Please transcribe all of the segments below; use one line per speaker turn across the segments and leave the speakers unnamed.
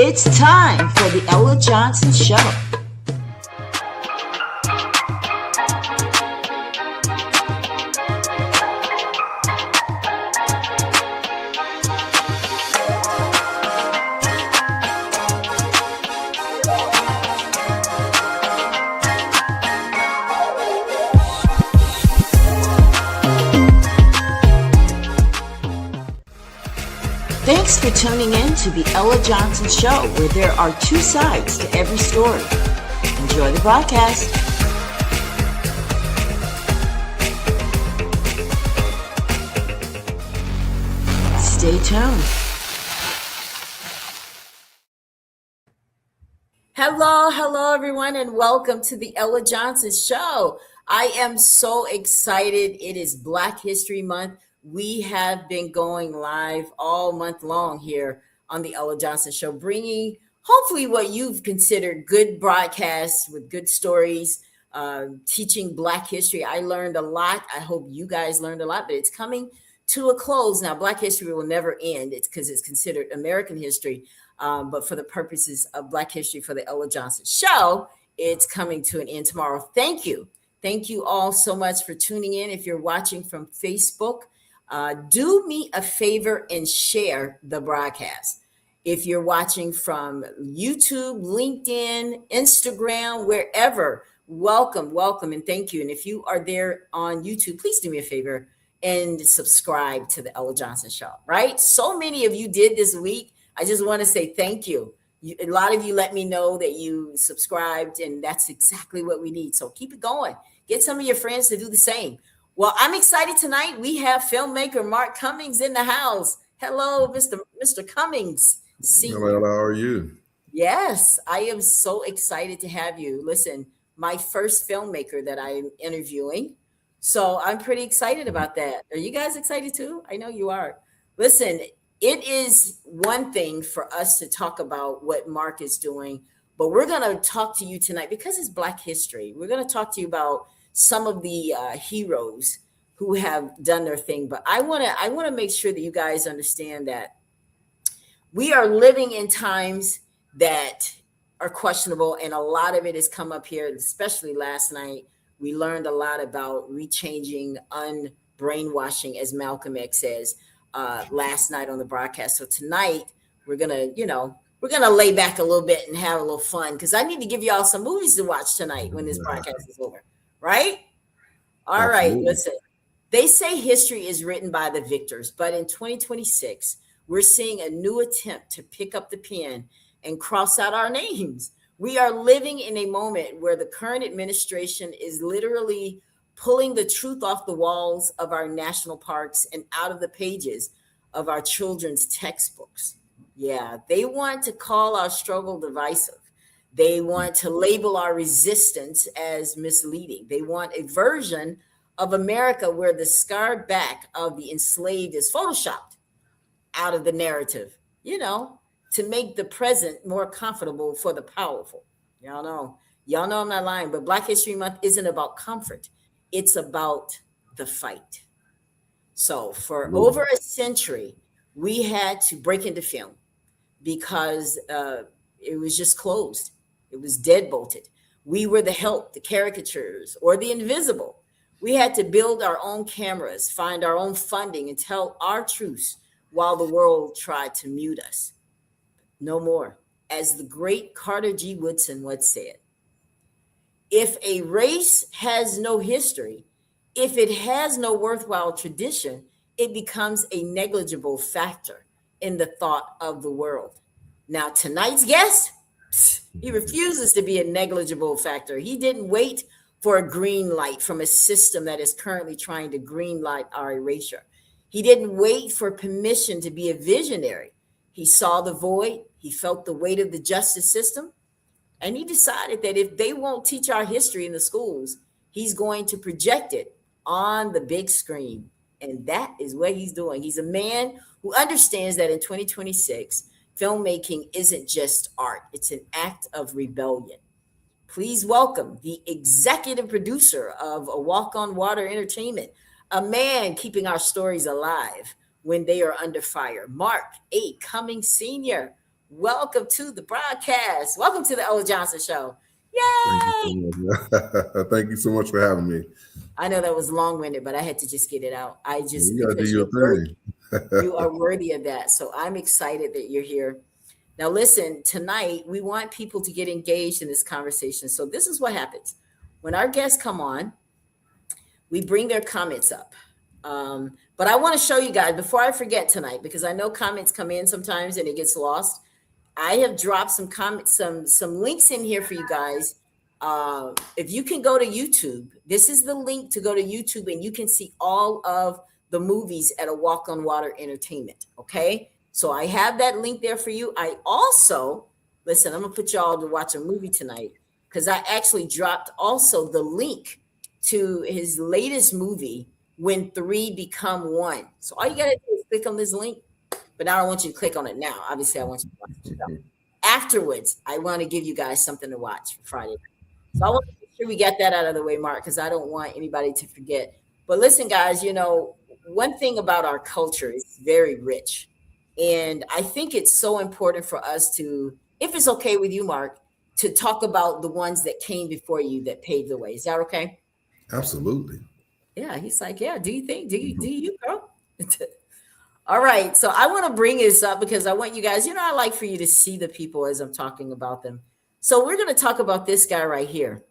It's time for the Ella Johnson Show. Thanks for tuning in to the Ella Johnson Show, where there are two sides to every story. Enjoy the broadcast. Stay tuned. Hello, everyone, and welcome to the Ella Johnson Show. I am so excited. It is Black History Month. We have been going live all month long here on the Ella Johnson Show, bringing hopefully what you've considered good broadcasts with good stories, teaching Black history. I learned a lot. I hope you guys learned a lot, but it's coming to a close. Now, Black history will never end. It's because it's considered American history. But for the purposes of Black history for the Ella Johnson Show, it's coming to an end tomorrow. Thank you. Thank you all so much for tuning in. If you're watching from Facebook, do me a favor and share the broadcast. If you're watching from YouTube, LinkedIn, Instagram, wherever, welcome, and thank you. And if you are there on YouTube, please do me a favor and subscribe to the Ella Johnson Show, right? So many of you did this week. I just want to say thank you. A lot of you let me know that you subscribed, and that's exactly what we need. So keep it going. Get some of your friends to do the same. Well, I'm excited tonight. We have filmmaker Mark Cummings in the house. Hello, Mr. Cummings.
Hello, how are you?
Yes, I am so excited to have you. Listen, my first filmmaker that I'm interviewing. So I'm pretty excited about that. Are you guys excited too? I know you are. Listen, it is one thing for us to talk about what Mark is doing, but we're going to talk to you tonight because it's Black history. We're going to talk to you about some of the heroes who have done their thing. But I want to make sure that you guys understand that we are living in times that are questionable, and a lot of it has come up here, especially last night. We learned a lot about rechanging, unbrainwashing, as Malcolm X says, last night on the broadcast. So tonight we're gonna lay back a little bit and have a little fun, because I need to give y'all some movies to watch tonight when this broadcast is over. Right? All right. Listen, they say history is written by the victors, but in 2026, we're seeing a new attempt to pick up the pen and cross out our names. We are living in a moment where the current administration is literally pulling the truth off the walls of our national parks and out of the pages of our children's textbooks. Yeah, they want to call our struggle divisive. They want to label our resistance as misleading. They want a version of America where the scarred back of the enslaved is photoshopped out of the narrative, to make the present more comfortable for the powerful. Y'all know I'm not lying, but Black History Month isn't about comfort. It's about the fight. So for over a century, we had to break into film because it was just closed. It was deadbolted. We were the help, the caricatures, or the invisible. We had to build our own cameras, find our own funding, and tell our truths while the world tried to mute us. No more. As the great Carter G. Woodson once said, if a race has no history, if it has no worthwhile tradition, it becomes a negligible factor in the thought of the world. Now, tonight's guest, he refuses to be a negligible factor. He didn't wait for a green light from a system that is currently trying to green light our erasure. He didn't wait for permission to be a visionary. He saw the void. He felt the weight of the justice system. And he decided that if they won't teach our history in the schools, he's going to project it on the big screen. And that is what he's doing. He's a man who understands that in 2026, filmmaking isn't just art. It's an act of rebellion. Please welcome the executive producer of Awalkonwater Entertainment, a man keeping our stories alive when they are under fire, Mark A. Cummings Sr. Welcome to the broadcast. Welcome to the Ella Johnson Show.
Thank you so
Yay!
much. Thank you so much for having me.
I know that was long winded, but I had to just get it out.
You gotta do
Because
your
you're worthy.
thing.
You are worthy of that. So I'm excited that you're here. Now, listen, tonight we want people to get engaged in this conversation. So this is what happens when our guests come on, we bring their comments up. But I want to show you guys before I forget tonight, because I know comments come in sometimes and it gets lost. I have dropped some comments, some links in here for you guys. If you can go to YouTube, this is the link to go to YouTube, and you can see all of the movies at Awalkonwater Entertainment. Okay, so I have that link there for you. I also listen. I'm gonna put y'all to watch a movie tonight because I actually dropped also the link to his latest movie, When Three Become One. So all you gotta do is click on this link, but I don't want you to click on it now. Obviously, I want you to watch it. Afterwards, I want to give you guys something to watch for Friday night. So I want to make sure we get that out of the way, Mark, because I don't want anybody to forget. But listen, guys, one thing about our culture is very rich. And I think it's so important for us to, if it's okay with you, Mark, to talk about the ones that came before you that paved the way. Is that okay?
Absolutely.
Yeah, he's like, yeah, do you think? Do you, girl? All right. So I want to bring this up because I want you guys, I like for you to see the people as I'm talking about them. So we're going to talk about this guy right here.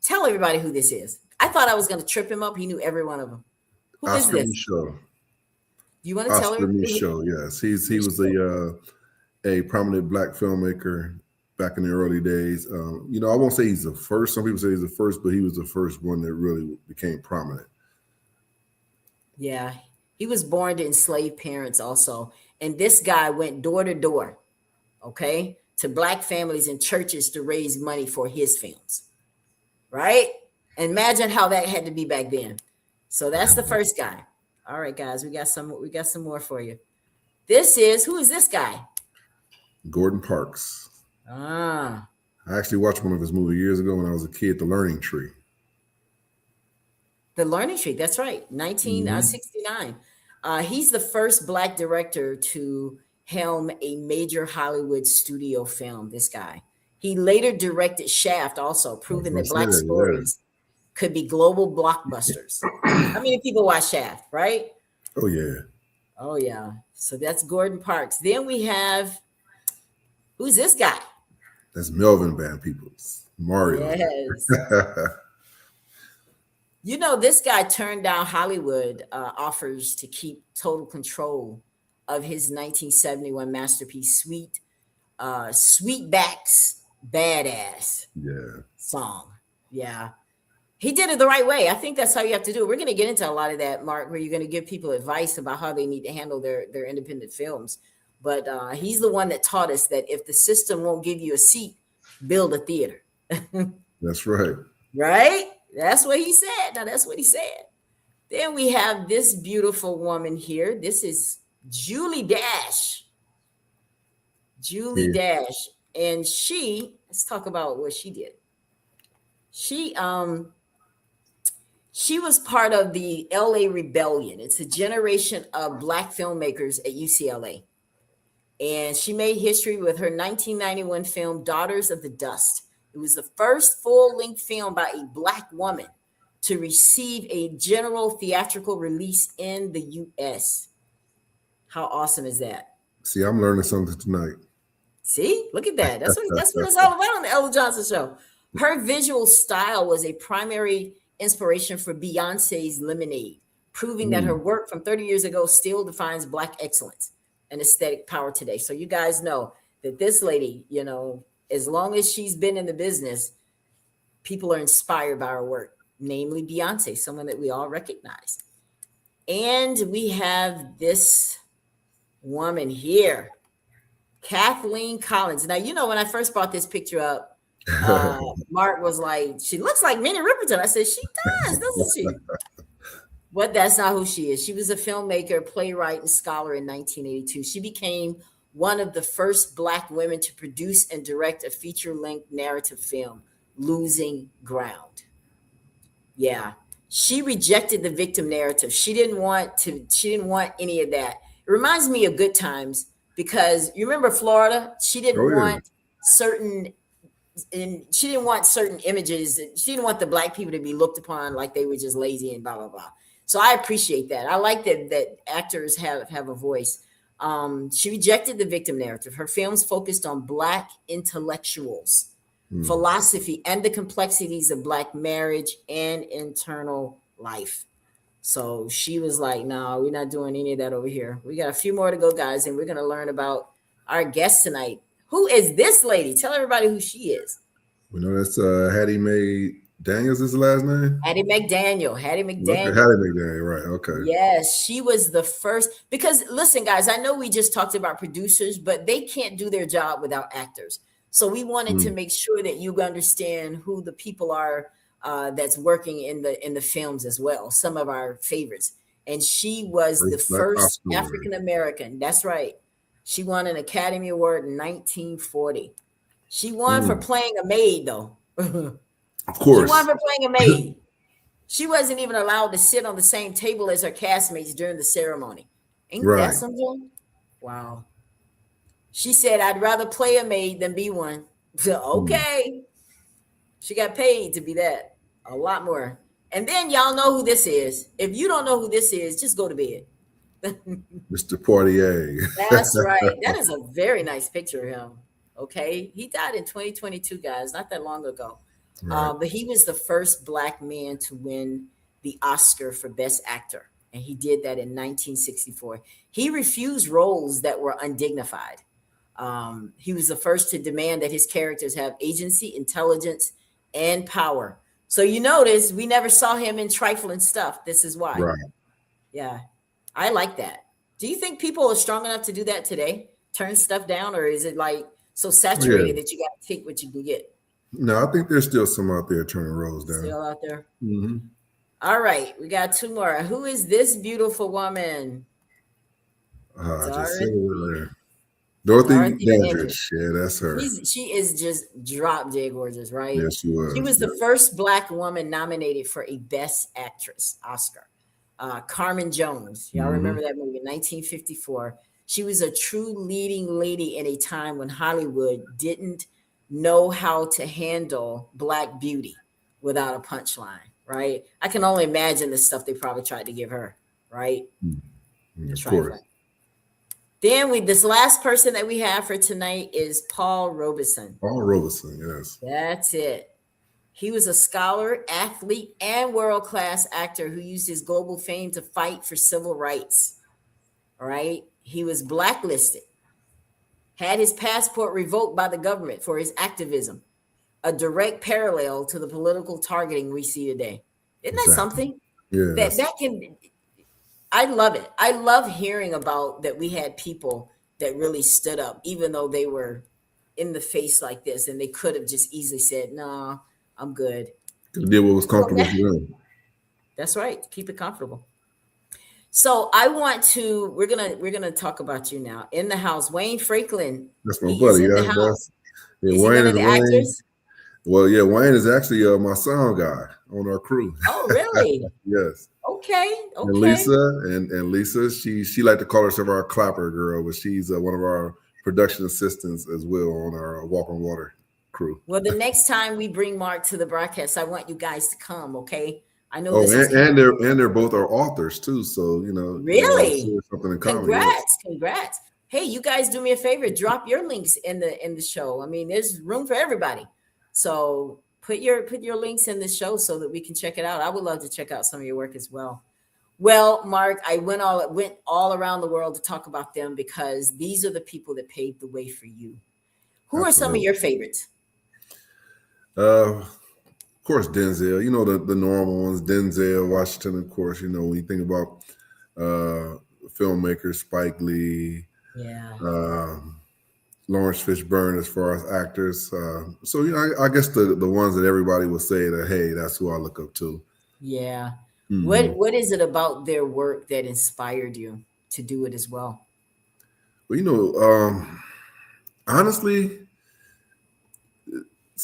Tell everybody who this is. I thought I was going to trip him up. He knew every one of them. Who is
Oscar
this?
Michaud.
Do you want to tell
Oscar
everybody?
Michaud. Yes, he was a prominent black filmmaker back in the early days. I won't say he's the first. Some people say he's the first, but he was the first one that really became prominent.
Yeah. He was born to enslaved parents also. And this guy went door to door, okay, to black families and churches to raise money for his films. Right? Imagine how that had to be back then. So that's the first guy. All right, guys, we got some more for you. Who is this guy?
Gordon Parks.
Ah,
I actually watched one of his movies years ago when I was a kid, The Learning Tree.
The Learning Tree. That's right,
Hmm.
1969. He's the first black director to helm a major Hollywood studio film. This guy. He later directed Shaft, also
I was
proving
gonna
that
say
black
that,
stories could be global blockbusters. How many people watch Shaft? Right?
yeah. Oh yeah.
Oh yeah. So that's Gordon Parks. Then we have who's this guy?
That's Melvin Band Peoples. Mario.
Yes. This guy turned down Hollywood offers to keep total control of his 1971 masterpiece, Sweetback's Badass
Yeah.
song. Yeah. He did it the right way. I think that's how you have to do it. We're going to get into a lot of that, Mark, where you're going to give people advice about how they need to handle their independent films. But he's the one that taught us that if the system won't give you a seat, build a theater.
That's right.
Right? That's what he said. Now, that's what he said. Then we have this beautiful woman here. This is Julie Dash. Julie
Yeah.
Dash. And let's talk about what she did. She she was part of the LA Rebellion. It's a generation of black filmmakers at UCLA. And she made history with her 1991 film Daughters of the Dust. It was the first full-length film by a black woman to receive a general theatrical release in the US. How awesome is that?
See, I'm learning something tonight.
See, look at that. That's what it's all about on the Ella Johnson Show. Her visual style was a primary inspiration for Beyonce's Lemonade, proving that her
Mm,
work from 30 years ago still defines black excellence and aesthetic power today. So you guys know that this lady, as long as she's been in the business, people are inspired by her work, namely Beyonce, someone that we all recognize. And we have this woman here, Kathleen Collins. Now, when I first brought this picture up, Mark was like, she looks like Minnie Riperton. I said, she does, doesn't she? But that's not who she is. She was a filmmaker, playwright, and scholar in 1982. She became one of the first black women to produce and direct a feature-length narrative film, Losing Ground. Yeah. She rejected the victim narrative. She didn't want any of that. It reminds me of Good Times because you remember Florida, she
Oh
didn't
yeah.
want certain and she didn't want certain images. She didn't want the black people to be looked upon like they were just lazy and blah blah blah. So I appreciate that. I like that actors have a voice. She rejected the victim narrative. Her films focused on black intellectuals,
Mm.
philosophy, and the complexities of black marriage and internal life. So she was like, "No, we're not doing any of that over here. We got a few more to go, guys, and we're going to learn about our guest tonight. Who is this lady? Tell everybody who she is."
We know that's Hattie Mae Daniels is the last name.
Hattie McDaniel. Hattie
Okay,
McDaniel.
Hattie McDaniel, right? Okay.
Yes, she was the first. Because listen, guys, I know we just talked about producers, but they can't do their job without actors. So we wanted to
Mm.
make sure that you understand who the people are that's working in the films as well. Some of our favorites, and she was the
First black
first
Oscar winner.
African American. That's right. She won an Academy Award in 1940. She won for
Mm.
playing a maid, though.
Of
She won
course.
for playing a maid. She wasn't even allowed to sit on the same table as her castmates during the ceremony. Ain't that
Right.
something? Wow. She said, "I'd rather play a maid than be one."
Mm.
Okay. She got paid to be that. A lot more. And then y'all know who this is. If you don't know who this is, just go to bed.
Mr. Poirier.
That's right. That is a very nice picture of him. Okay. He died in 2022, guys, not that long ago.
Right.
But he was the first black man to win the Oscar for Best Actor. And he did that in 1964. He refused roles that were undignified. He was the first to demand that his characters have agency, intelligence, and power. So you notice we never saw him in trifling stuff. This is why.
Right.
Yeah, I like that. Do you think people are strong enough to do that today? Turn stuff down, or is it like so
Oh, yeah.
saturated that you got to take what you can get?
No, I think there's still some out there turning roles down.
Still out there.
Hmm.
All right, we got two more. Who is this beautiful woman?
I just said
Dorothy.
it there. Dorothy
Dorothy Dandridge.
Dandridge. Yeah, that's her.
She is just drop dead gorgeous, right?
Yeah, she
She
was.
was
Yeah.
the first black woman nominated for a Best Actress Oscar. Carmen Jones, y'all
Hmm.
remember that movie in 1954. She was a true leading lady in a time when Hollywood didn't know how to handle black beauty without a punchline, right? I can only imagine the stuff they probably tried to give her, right?
Of course.
Trifling. Then this last person that we have for tonight is Paul Robeson.
Paul Robeson, yes.
That's it. He was a scholar, athlete, and world-class actor who used his global fame to fight for civil rights. All right. He was blacklisted, had his passport revoked by the government for his activism, a direct parallel to the political targeting we see today. Isn't that
Exactly.
something?
Yeah,
That can I love it. I love hearing about that we had people that really stood up, even though they were in the face like this, and they could have just easily said, "No, I'm good."
did what was
So
comfortable for them.
that's right. Keep it comfortable. So I want to. We're gonna talk about you now in the house. Wayne Franklin.
That's my
He is
buddy.
in the
That's
house.
yeah,
Is he
Wayne
one of
is
the
Wayne.
actors?
Well, yeah, Wayne is actually my sound guy on our crew.
Oh, really?
Yes.
Okay.
And
Okay.
Lisa, she like to call herself our clapper girl, but she's one of our production assistants as well on our Walk on Water crew.
Well, the next time we bring Mark to the broadcast, I want you guys to come. Okay. I know
Oh,
this is kind
and
of
they're both our authors too. So we all
really
share something in common. Yes.
congrats. Hey, you guys do me a favor, drop your links in the show. I mean, there's room for everybody. So put your links in the show so that we can check it out. I would love to check out some of your work as well. Well, Mark, I went all around the world to talk about them because these are the people that paved the way for you. Who are some of
Absolutely.
your favorites?
Of course, Denzel. You know the normal ones. Denzel Washington, of course. You know when you think about filmmakers, Spike Lee,
Yeah.
Lawrence Fishburne, as far as actors. So I guess the ones that everybody will say that hey, that's who I look up to.
Yeah.
Mm-hmm.
What is it about their work that inspired you to do it as well?
Well, honestly,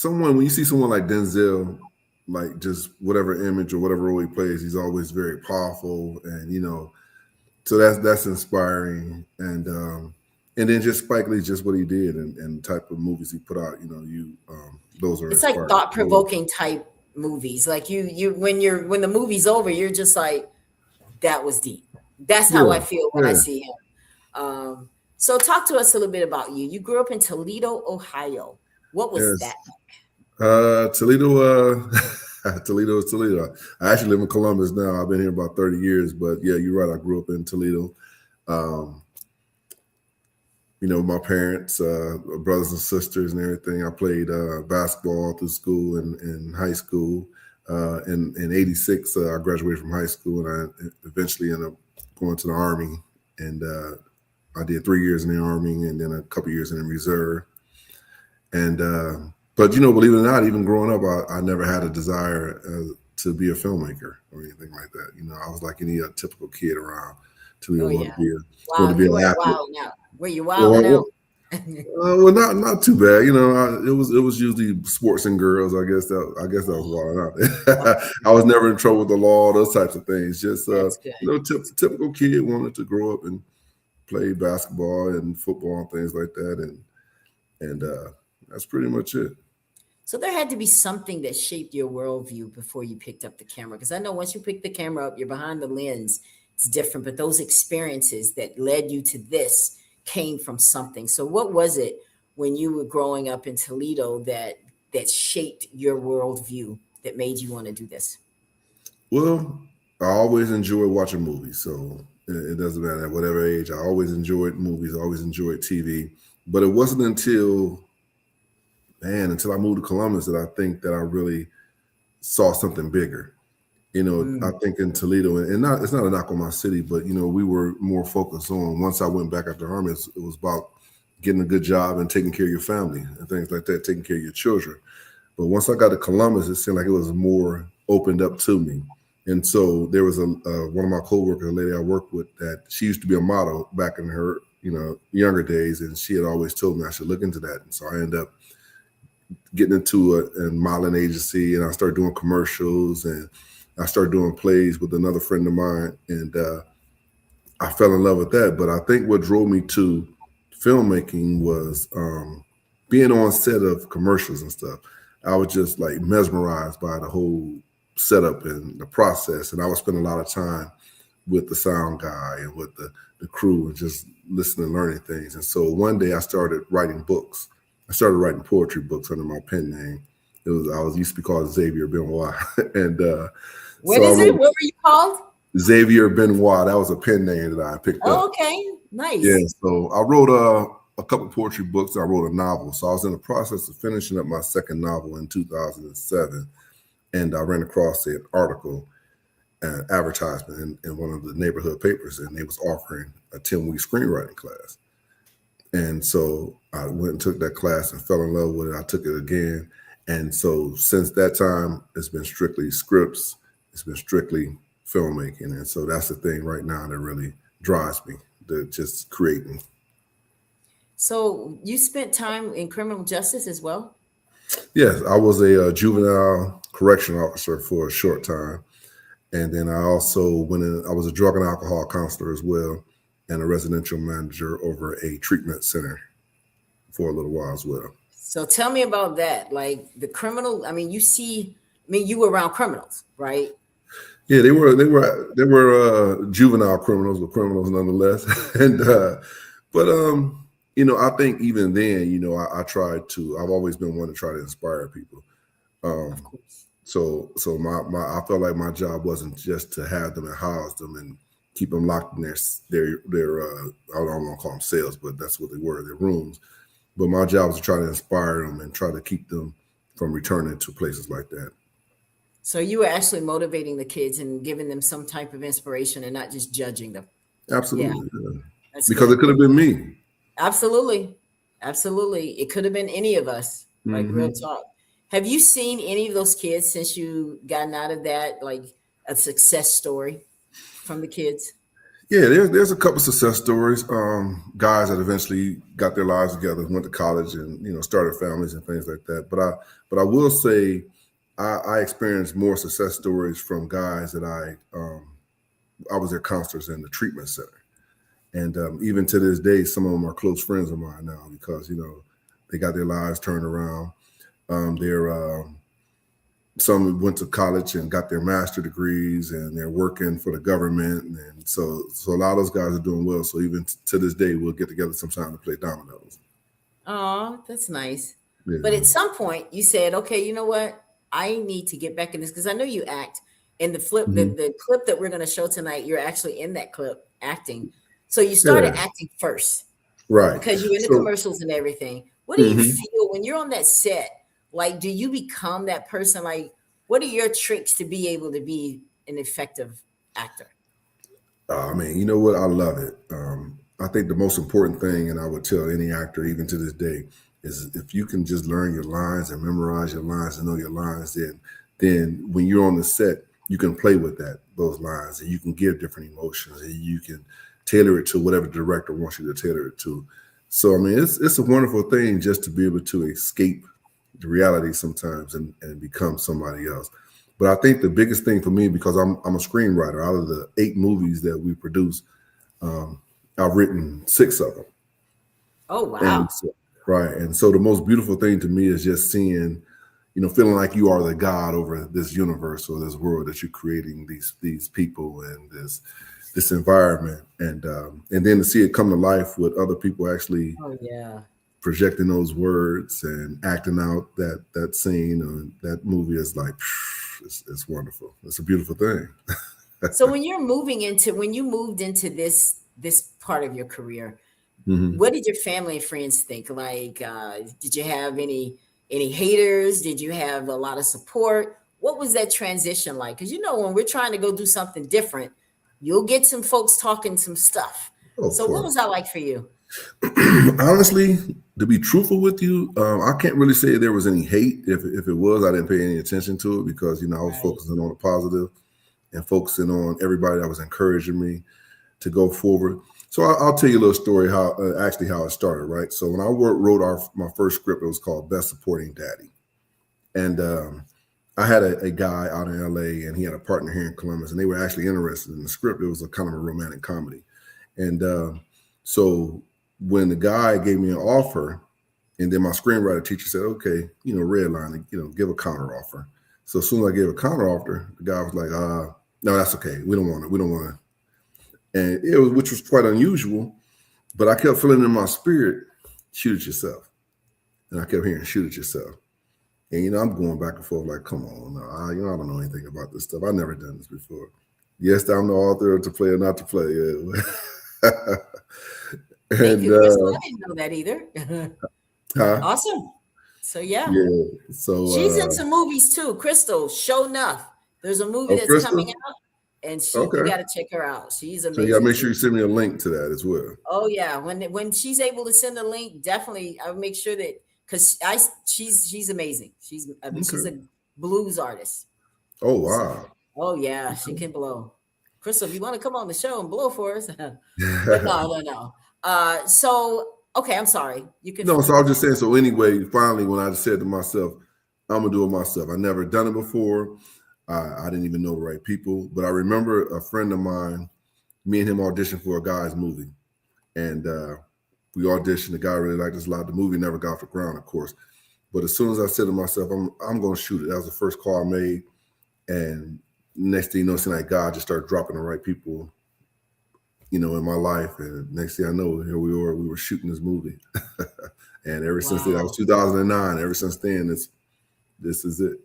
when you see someone like Denzel, like just whatever image or whatever role he plays, he's always very powerful, and so that's inspiring. And And then just Spike Lee, just what he did and the type of movies he put out. Those are
It's like
inspired.
thought provoking type movies. Like when the movie's over, you're just like, that was deep. That's how
Yeah,
I feel when I
yeah.
see him. So talk to us a little bit about you. You grew up in Toledo, Ohio. What was
Yes.
that?
Toledo, Toledo is Toledo. I actually live in Columbus now. I've been here about 30 years, but yeah, you're right. I grew up in Toledo. Um, my parents, brothers and sisters, and everything. I played basketball through school and high school. In '86, I graduated from high school, and I eventually ended up going to the Army. And I did 3 years in the Army, and then a couple years in the reserve. And but believe it or not, even growing up, I never had a desire to be a filmmaker or anything like that. I was like any typical kid around.
Oh
To want
yeah.
to be want
Wow,
to be
you
an
weren't
athlete.
wild now. Were you wilding
Well,
out?
well, not too bad. It was usually sports and girls. I guess that was wild
Wow,
out. I was never in trouble with the law, those types of things. Just
that's good.
typical kid wanted to grow up and play basketball and football and things like that, and that's pretty much it.
So there had to be something that shaped your worldview before you picked up the camera. Because I know once you pick the camera up, you're behind the lens. It's different. But those experiences that led you to this came from something. So what was it when you were growing up in Toledo that shaped your worldview that made you want to do this?
Well, I always enjoy watching movies, so it doesn't matter at whatever age. I always enjoyed movies. I always enjoyed TV. But it wasn't until I moved to Columbus that I think that I really saw something bigger. I
Mm.
think in Toledo, and not it's not a knock on my city, but we were more focused on once I went back after Army, it was about getting a good job and taking care of your family and things like that, taking care of your children. But once I got to Columbus, it seemed like it was more opened up to me. And so there was one of my coworkers, a lady I worked with, that she used to be a model back in her younger days, and she had always told me I should look into that. And so I ended up getting into a modeling agency, and I started doing commercials, and I started doing plays with another friend of mine, and I fell in love with that. But I think what drove me to filmmaking was being on set of commercials and stuff. I was just like mesmerized by the whole setup and the process, and I would spend a lot of time with the sound guy and with the crew and just listening and learning things. And so one day I started writing books. I started writing poetry books under my pen name. I was used to be called Xavier Benoit, and
What
so I
is it?
wrote
What were you called?
Xavier Benoit. That was a pen name that I picked up.
Oh, okay.
Yeah,
Nice.
so I wrote a couple poetry books. And I wrote a novel. So I was in the process of finishing up my second novel in 2007, and I ran across an article, an advertisement in one of the neighborhood papers, and they was offering a 10-week screenwriting class. And so I went and took that class and fell in love with it. I took it again. And so since that time, it's been strictly scripts, it's been strictly filmmaking. And so that's the thing right now that really drives me, to just creating.
So you spent time in criminal justice as well?
Yes, I was a juvenile correction officer for a short time. And then I also went in, I was a drug and alcohol counselor as well, and a residential manager over a treatment center for a little while as well.
So tell me about that. Like the criminal, I mean, you were around criminals, right?
Yeah, they were juvenile criminals, but criminals nonetheless. And but I think even then, I tried to. I've always been one to try to inspire people.
Of
Um,
course.
so my I felt like my job wasn't just to have them and house them and keep them locked in their I don't want to call them cells, but that's what they were, their rooms. But my job was to try to inspire them and try to keep them from returning to places like that.
So you were actually motivating the kids and giving them some type of inspiration and not just judging them. Yeah,
Absolutely, yeah.
that's
Because it
good.
could have been me.
Absolutely. Absolutely. It could have been any of us, like real
Hmm.
talk. Have you seen any of those kids since you gotten out of that, like a success story from the kids?
Yeah, there's a couple success stories. Guys that eventually got their lives together, went to college, and started families and things like that. But I will say, I experienced more success stories from guys that I was their counselors in the treatment center, And even to this day, some of them are close friends of mine now because they got their lives turned around. They're some went to college and got their master degrees, and they're working for the government, and so a lot of those guys are doing well. So even to this day, we'll get together sometime to play dominoes.
Oh, that's nice. But
Yeah.
at some point, you said, "Okay, you know what? I need to get back in this because I know you act." In the flip, the,
Hmm.
the clip that we're going to show tonight, you're actually in that clip acting. So you started
Yeah.
acting first
Right.
because you're in the
So.
commercials and everything. What do you
Mhm.
feel when you're on that set? Like, do you become that person? Like, what are your tricks to be able to be an effective actor?
I mean, you know what? I love it. I think the most important thing, and I would tell any actor, even to this day, is if you can just learn your lines and memorize your lines and know your lines, then when you're on the set, you can play with those lines, and you can give different emotions, and you can tailor it to whatever the director wants you to tailor it to. So, I mean, it's a wonderful thing just to be able to escape the reality sometimes and become somebody else. But I think the biggest thing for me, because I'm a screenwriter, out of the 8 movies that we produce, um, I've written 6 of them,
Oh,
and
wow.
so, right, and so the most beautiful thing to me is just seeing, feeling like you are the god over this universe or this world that you're creating these people and this environment, and then to see it come to life with other people actually
Oh, yeah.
projecting those words and acting out that scene or that movie is like it's wonderful. It's a beautiful thing.
So when you moved into this part of your career,
Hmm.
what did your family and friends think? Like, did you have any haters? Did you have a lot of support? What was that transition like? Because when we're trying to go do something different, you'll get some folks talking some stuff.
Of
So what was
course.
that like for you?
Honestly, to be truthful with you, I can't really say there was any hate. If it was, I didn't pay any attention to it because I was
Right.
focusing on the positive and focusing on everybody that was encouraging me to go forward. So I'll tell you a little story how it started. Right. So when I wrote my first script, it was called Best Supporting Daddy, and I had a guy out in LA, and he had a partner here in Columbus, and they were actually interested in the script. It was a kind of a romantic comedy, and so when the guy gave me an offer, and then my screenwriter teacher said, "Okay, redline, give a counter offer." So as soon as I gave a counter offer, the guy was like, "No, that's okay. We don't want it. We don't want it." And which was quite unusual, but I kept feeling in my spirit, "Shoot it yourself," and I kept hearing, "Shoot it yourself." And I'm going back and forth like, come on, no, I don't know anything about this stuff. I've never done this before. Yes, I'm the author to play or not to play. Yeah.
Thank
and
you, Crystal. I didn't know that either.
huh?
Awesome. So yeah.
Yeah. So
She's in some movies too. Crystal, show enough. There's a movie
oh,
that's coming
Crystal?
out, and you
Okay.
got to check her out. She's
So you gotta
amazing
make sure
too.
you send me a link to that as well.
Oh yeah, when she's able to send a link, definitely I'll make sure that because she's amazing. She's
Okay.
a blues artist.
Oh
So
wow.
oh yeah, she
Okay.
can blow. Crystal, if you want to come on the show and blow for us, but no. So okay, I'm sorry. You can
No, so I was just
continue.
saying. So anyway, finally, when I just said to myself, "I'm gonna do it myself," I never done it before. I didn't even know the right people, but I remember a friend of mine. Me and him auditioned for a guy's movie, and we auditioned. The guy really liked us a lot. The movie never got off the ground, of course. But as soon as I said to myself, I'm going to shoot it. That was the first call I made, and next thing you know, it's like God just started dropping the right people, in my life. And next thing I know, here we were. We were shooting this movie, and ever since then, that was
Wow.
2009. Ever since then, this is it.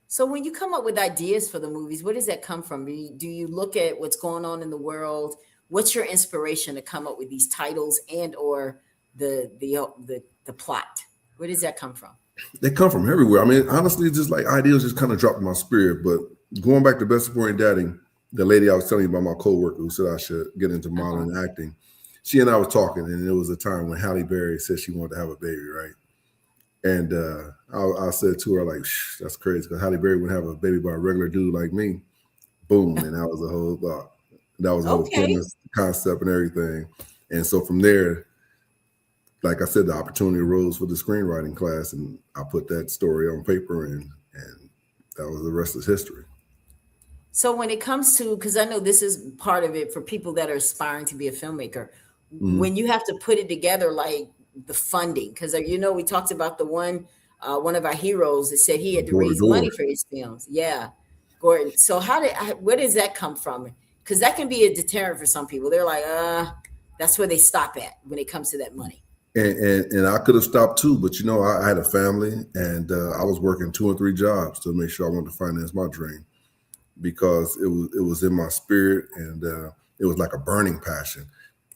So when you come up with ideas for the movies, where does that come from? Do you look at what's going on in the world? What's your inspiration to come up with these titles and or the plot? Where does that come from?
They come from everywhere. I mean, honestly, just like ideas just kind of dropped in my spirit. But going back to Best Supporting Daddy, the lady I was telling you about, my coworker who said I should get into
Uh-huh.
modeling and acting, she and I was talking, and it was a time when Halle Berry said she wanted to have a baby, right? And I said to her, like, "Shh, that's crazy, because Halle Berry would have a baby by a regular dude like me." Boom. And that was the whole thought. That was the whole
Okay.
premise, concept, and everything. And so from there, like I said, the opportunity arose for the screenwriting class, and I put that story on paper, and that was the rest is history.
So when it comes to, because I know this is part of it for people that are aspiring to be a filmmaker,
Mhm.
when you have to put it together, like the funding, because we talked about the one of our heroes that said he had to
Door to
raise money
door.
for his films. Yeah, Gordon. So where does that come from? Because that can be a deterrent for some people. They're like, that's where they stop at when it comes to that money.
And I could have stopped too, but I had a family, and I was working two and three jobs to make sure I wanted to finance my dream because it was in my spirit, and it was like a burning passion,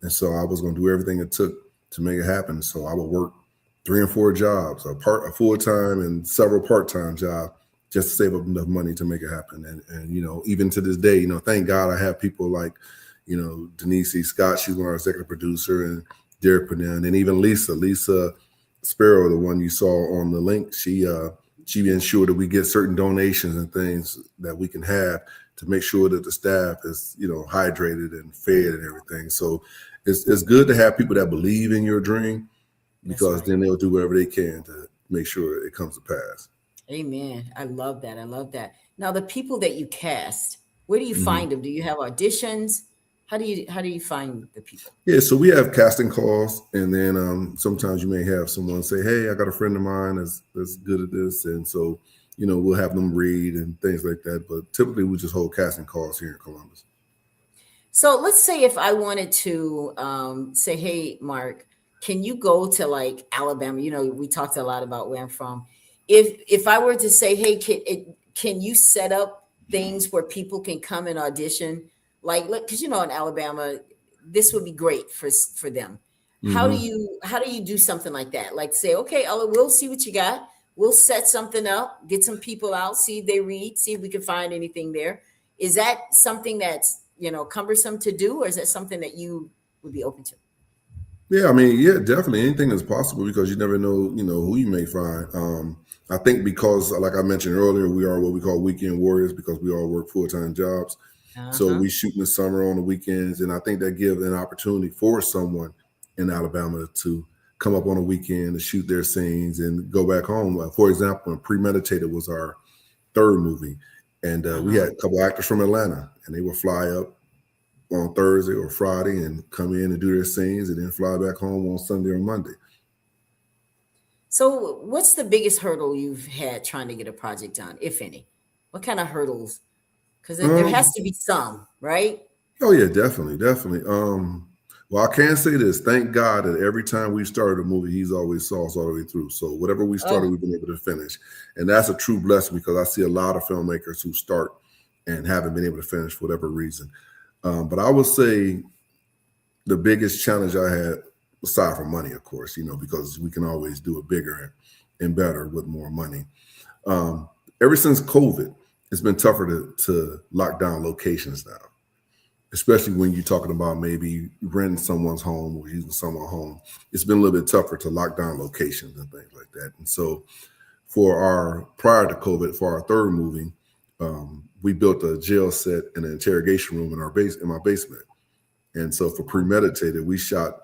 and so I was going to do everything it took to make it happen. So I would work three and four jobs, a full time and several part time jobs, just to save up enough money to make it happen. And even to this day, thank God I have people like Denise E. Scott. She's one of our executive producer, and Derek Pennell, and even Lisa Sparrow, the one you saw on the link. She ensured that we get certain donations and things that we can have to make sure that the staff is hydrated and fed and everything. So it's good to have people that believe in your dream,
That's
because
right.
then they'll do whatever they can to make sure it comes to pass.
Amen. I love that. I love that. Now, the people that you cast, where do you
Mhm.
find them? Do you have auditions? How do you find the people?
Yeah, so we have casting calls, and then sometimes you may have someone say, "Hey, I got a friend of mine that's good at this," and so we'll have them read and things like that. But typically, we just hold casting calls here in Columbus.
So let's say if I wanted to say, hey, Mark, can you go to like Alabama? We talked a lot about where I'm from. If I were to say, hey, can you set up things where people can come and audition? Like, because in Alabama, this would be great for them.
Hmm.
How do you do something like that? Like say, okay, Ella, we'll see what you got. We'll set something up, get some people out, see if they read, see if we can find anything there. Is that something that's cumbersome to do, or is that something that you would be open to?
Yeah, I mean, yeah, definitely anything is possible because you never know, who you may find. I think because, like I mentioned earlier, we are what we call weekend warriors because we all work full time jobs. So
Uh-huh.
we shoot in the summer on the weekends, and I think that gives an opportunity for someone in Alabama to come up on a weekend to shoot their scenes and go back home. For example, when Premeditated was our third movie, and we
Uh-huh.
had a couple actors from Atlanta, and they would fly up on Thursday or Friday and come in and do their scenes, and then fly back home on Sunday or Monday.
So what's the biggest hurdle you've had trying to get a project done, if any? What kind of hurdles? Because there has
Um,
to be some, right?
oh yeah, definitely, definitely. Well, I can say this: thank God that every time we started a movie, He's always saw us all the way through. So whatever we started,
Oh,
we've been able to finish, and that's a true blessing because I see a lot of filmmakers who start and haven't been able to finish for whatever reason. But I would say the biggest challenge I had, aside from money, of course, because we can always do it bigger and better with more money. Ever since COVID, it's been tougher to lock down locations now, especially when you're talking about maybe renting someone's home or using someone's home. It's been a little bit tougher to lock down locations and things like that. And so, prior to COVID, for our third movie, we built a jail set and an interrogation room in my basement. And so for Premeditated, we shot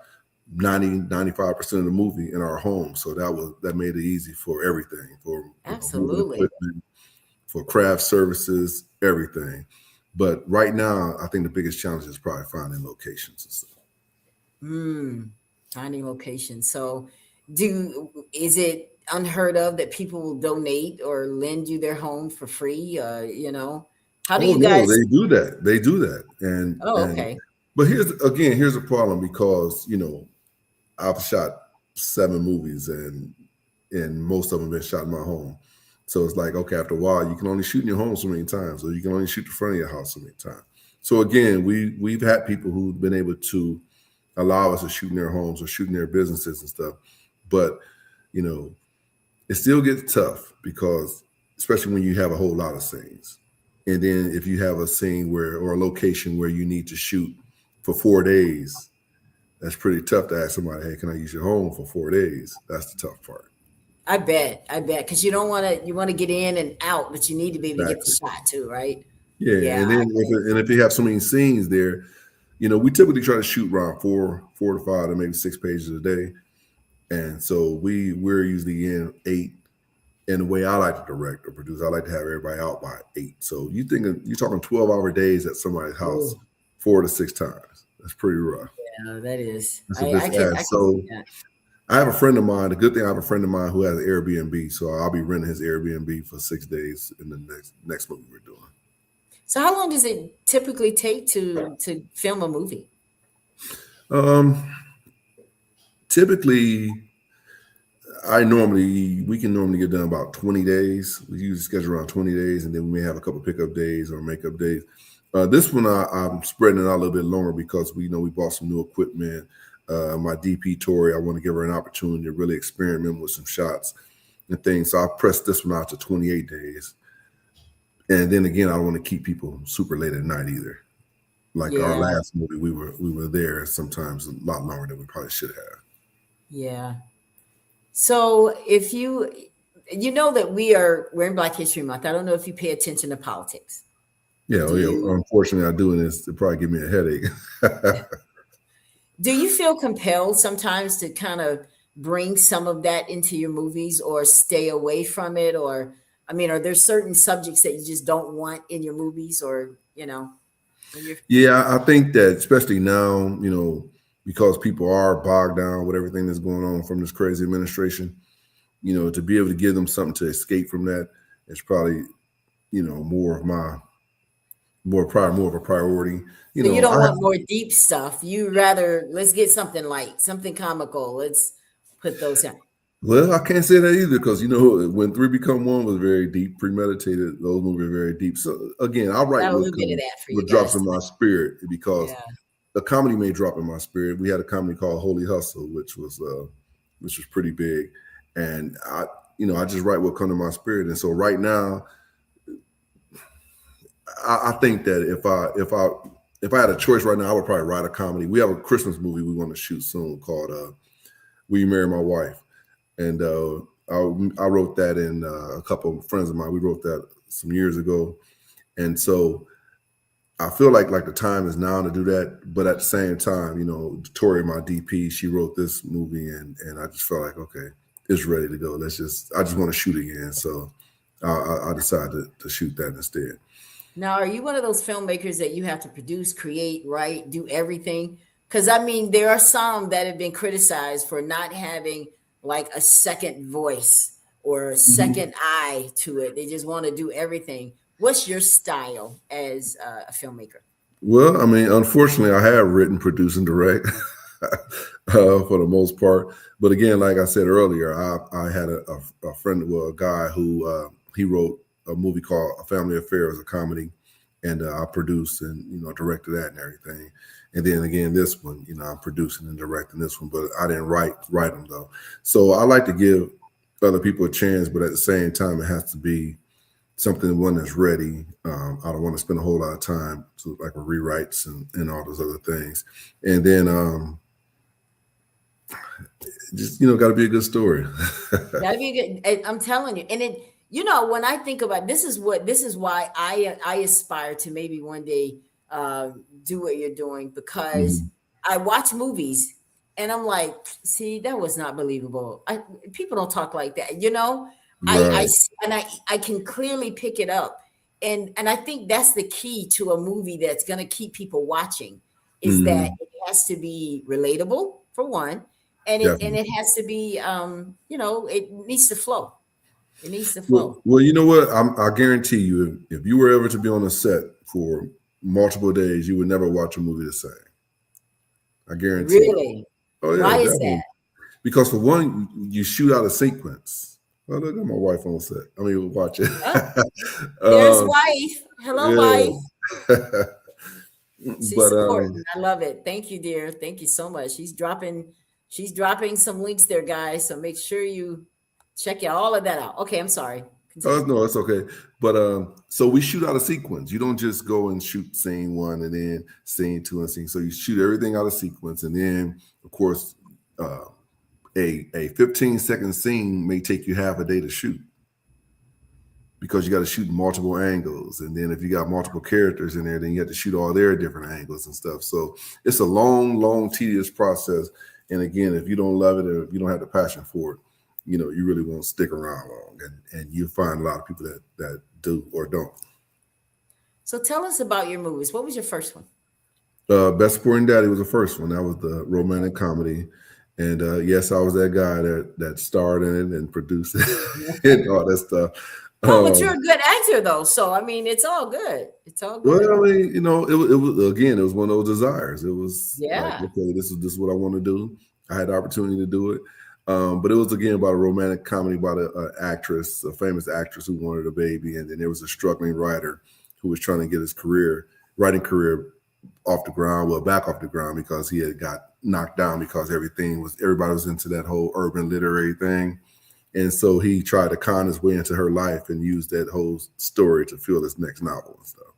95% of the movie in our home. So that made it easy for everything, for moving
absolutely.
equipment, for craft services, everything. But right now, I think the biggest challenge is probably finding locations and stuff.
Hmm. Finding location. So, is it unheard of that people will donate or lend you their home for free? How do
Oh
you
no,
guys?
they do that. They do that.
Oh,
And
okay.
but here's a problem because I've shot 7 movies, and most of them been shot in my home. So it's like, okay, after a while, you can only shoot in your home so many times, or you can only shoot the front of your house so many times. So again, we've had people who've been able to allow us to shoot in their homes or shoot in their businesses and stuff. But you know, it still gets tough because especially when you have a whole lot of scenes. And then if you have a scene where or a location where you need to shoot for 4 days, that's pretty tough to ask somebody, hey, can I use your home for 4 days? That's the tough part.
I bet, because you want to get in and out, but you need to be able to get the
Exactly.
shot too, right?
Yeah.
Yeah,
And
I
then
get it.
if you have so many scenes there, we typically try to shoot around four to five to maybe 6 pages a day. And so we're usually in 8 And the way I like to direct or produce, I like to have everybody out by 8. So you're talking 12-hour days at somebody's house
Oh,
4 to 6 times. That's pretty rough.
yeah, that is.
That's a bit
I
fast.
can
So
see that.
I have a friend of mine. The good thing, I have a friend of mine who has Airbnb, so I'll be renting his Airbnb for 6 days in the next movie we're doing.
So how long does it typically take to film a movie?
Um, Typically, we can normally get done about 20 days. We usually schedule around 20 days, and then we may have a couple pickup days or makeup days. This one, I'm spreading it out a little bit longer because we bought some new equipment. My DP Tori, I want to give her an opportunity to really experiment with some shots and things. So I pressed this one out to 28 days. And then again, I don't want to keep people super late at night either. Like our
Yeah,
last movie, we were there sometimes a lot longer than we probably should have.
yeah. So if you know that we're in Black History Month. I don't know if you pay attention to politics.
Yeah,
Do
oh, yeah.
you
Unfortunately, I do, and it's to probably give me a headache.
do you feel compelled sometimes to kind of bring some of that into your movies or stay away from it? Or I mean, are there certain subjects that you just don't want in your movies, or when you're
Yeah, I think that especially now, because people are bogged down with everything that's going on from this crazy administration, to be able to give them something to escape from that is probably, more of my more of a priority.
so you don't want more deep stuff. You rather let's get something light, something comical. Let's put those in.
Well, I can't say that either because when Three Become One was very deep, premeditated. Those movies are very deep. So again, I write
Got a little bit of that for you
what drops
guys
in
too.
my spirit because
Yeah.
the comedy may drop in my spirit. We had a comedy called Holy Hustle, which was pretty big, and I just write what comes to my spirit. And so right now, I think that if I had a choice right now, I would probably write a comedy. We have a Christmas movie we want to shoot soon called "Will You Marry My Wife?" And I wrote that, and a couple of friends of mine, we wrote that some years ago. And so I feel like the time is now to do that. But at the same time, Tori, my DP, she wrote this movie, and I just felt like, okay, it's ready to go. I just want to shoot again. So I decided to shoot that instead.
Now, are you one of those filmmakers that you have to produce, create, write, do everything? Because I mean, there are some that have been criticized for not having like a second voice or a
Mhm.
second eye to it. They just want to do everything. What's your style as a filmmaker?
Well, I mean, unfortunately, I have written, produced, and direct for the most part. But again, like I said earlier, I had a friend, well, a guy who he wrote a movie called A Family Affair as a comedy, and I produced and directed that and everything. And then again, this one, I'm producing and directing this one, but I didn't write them though. So I like to give other people a chance, but at the same time, it has to be something one that's ready. I don't want to spend a whole lot of time to like with rewrites and all those other things. And then just got to be a good story.
Gotta be good. I'm telling you. And when I think about this is why I aspire to maybe one day do what you're doing because
Mhm.
I watch movies and I'm like, see, that was not believable. People don't talk like that, I
Right.
and I can clearly pick it up. And I think that's the key to a movie that's gonna keep people watching is that
Mhm.
it has to be relatable for one and
Definitely.
it has to be it needs to flow. It needs to
Well,
flow.
well, you know what? I guarantee you, if you were ever to be on a set for multiple days, you would never watch a movie the same. I guarantee it.
Really?
Oh yeah,
Why is that?
definitely. Because for one, you shoot out a sequence. Oh, look at my wife on set. I mean, watch it.
Oh, there's
um,
wife. Hello, wife.
yeah.
She's
But
supporting. I love it. Thank you, dear. Thank you so much. She's dropping some links there, guys. So make sure you check all of that out. Okay, I'm sorry.
oh
Continue.
no, it's okay. But so we shoot out a sequence. You don't just go and shoot scene one and then scene two and scene. So you shoot everything out of sequence, and then of course, uh, a 15-second scene may take you half a day to shoot because you got to shoot multiple angles, and then if you got multiple characters in there, then you have to shoot all their different angles and stuff. So it's a long, long, tedious process. And again, if you don't love it or if you don't have the passion for it, you really won't stick around long, and you find a lot of people that do or don't.
So tell us about your movies. What was your first one?
Best Supporting Daddy was the first one. That was the
Okay.
romantic comedy, and yes, I was that guy that starred in it and produced it
Yeah.
and all that stuff.
No, but you're
Um,
a good actor though. So I mean, it's all good. It's all
well,
good.
I mean, it was again, it was one of those desires. It was like,
Yeah.
okay, this is what I want to do. I had the opportunity to do it, but it was again about a romantic comedy about a actress, a famous actress who wanted a baby, and then there was a struggling writer who was trying to get his writing career off the ground, well, back off the ground because he had got knocked down because everybody was into that whole urban literary thing. And so he tried to con his way into her life and use that whole story to fuel his next novel and stuff.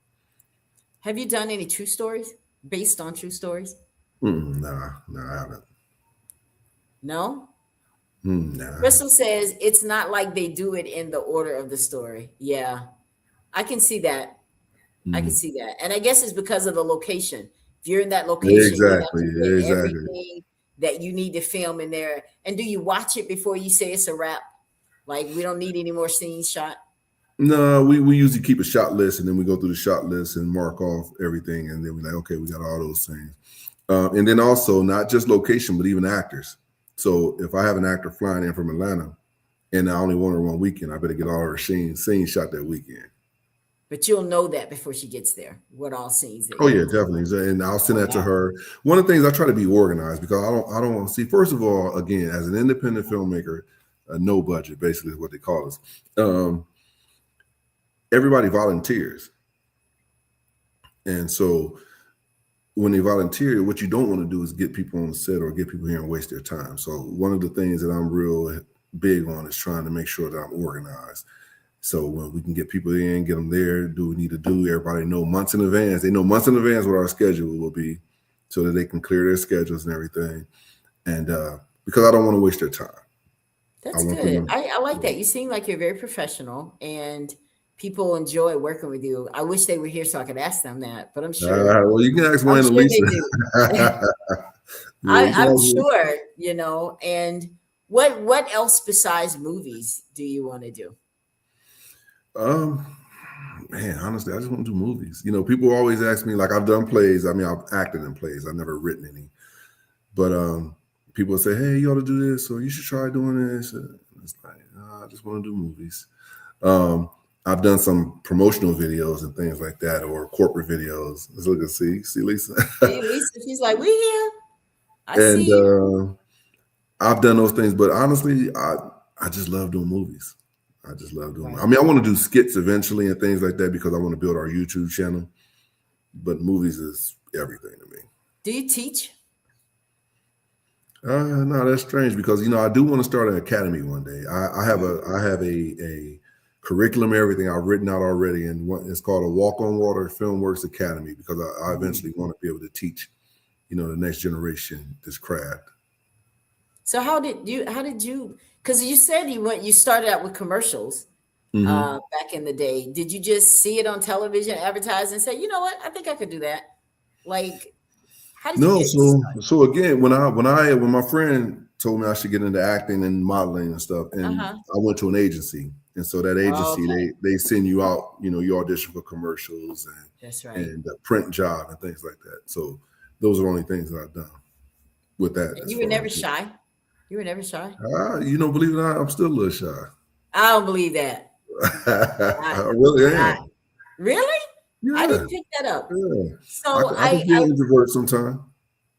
Have you done any true stories based on true stories?
Nah, I haven't.
No.
Nah.
Crystal says it's not like they do it in the order of the story. Yeah, I can see that. I can
Mm.
see that. And I guess it's because of the location. If you're in that location, you have
Exactly.
to get
Exactly.
everything that you need to film in there. And do you watch it before you say it's a wrap? Like we don't need any more scenes shot.
No, we usually keep a shot list and then we go through the shot list and mark off everything. And then we're like, okay, we got all those things. And then also not just location, but even actors. So if I have an actor flying in from Atlanta and I only want her one weekend, I better get all her scenes shot that weekend.
But you'll know that before she gets there, what all scenes that
Oh
you
yeah,
need to.
definitely. And I'll send
Oh
that to
wow.
her. One of the things I try to be organized because I don't want to see. First of all, again, as an independent filmmaker, no budget basically is what they call us. Um, Everybody volunteers, and so when they volunteer, what you don't want to do is get people on the set or get people here and waste their time. So one of the things that I'm real big on is trying to make sure that I'm organized. So when we can get people in, get them there, do what we need to do. Everybody know months in advance. They know months in advance what our schedule will be, so that they can clear their schedules and everything. And because I don't want to waste their time, I
That's
want them
good.
to.
I like
Yeah.
that. You seem like you're very professional and people enjoy working with you. I wish they were here so I could ask them that, but
Well, you can ask
I'm
Wayne and
sure
Lisa.
they do.
Yeah, you can
I'm
ask.
sure, and what else besides movies do you want to do?
Um, Man, honestly, I just want to do movies. People always ask me, like, I've done plays. I mean, I've acted in plays. I've never written any. But people say, hey, you ought to do this, or you should try doing this. It's like, I just want to do movies. Um, I've done some promotional videos and things like that, or corporate videos. Let's look and see Lisa.
See, Lisa, she's like, we here. I
And
see you.
I've done those things, but honestly, I just love doing movies. I just love doing. I
Right.
mean, I want to do skits eventually and things like that because I want to build our YouTube channel. But movies is everything to me.
Do you teach?
No, that's strange because I do want to start an academy one day. I have a curriculum, everything I've written out already, and it's called a Walk on Water Filmworks Academy because I
Mhm.
eventually want to be able to teach, the next generation this craft.
So how did you because you said you started out with commercials
Hmm.
back in the day. Did you just see it on television advertised and say, you know what, I think I could do that? Like, how did you
No,
get started?
so again, when my friend told me I should get into acting and modeling and stuff, and
Uh-huh.
I went to an agency, and so that agency
Okay.
they send you out, you audition for commercials
That's
and
right.
a print job and things like that. So those are the only things that I've done with that
And
as
you were
far
never
as
shy? You were never shy?
believe it or not, I'm still a little shy.
I don't believe that. I,
I really
I
am.
really? I
Yeah,
didn't pick that up.
yeah.
So
I can be an introvert sometimes.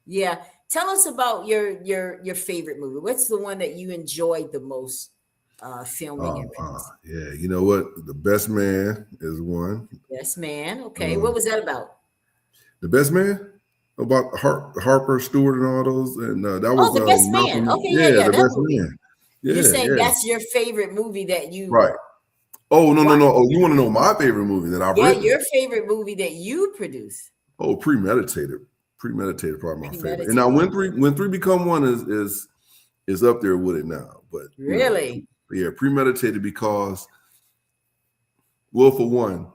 yeah. Tell us about your favorite movie. What's the one that you enjoyed the most filming and producing?
Yeah, you know what? The Best Man is one.
Yes, man. Okay. What
Um,
was that about?
the Best Man about Harper Stewart and all those, and that
Oh,
was
The Best Man.
Malcolm.
Okay, yeah,
Yeah,
yeah,
the
that
Best
movie.
Man.
You're
Yeah,
saying
yeah,
that's your favorite movie that you
right. Oh no, no,
watch?
no. Oh, you want to know my favorite movie that I've
Yeah,
written?
your favorite movie that you produce.
Oh, Premeditated. Premeditated, probably my favorite. And now
Premeditated.
when three become one is up there with it now. But
Really?
yeah, Premeditated because, well, for one,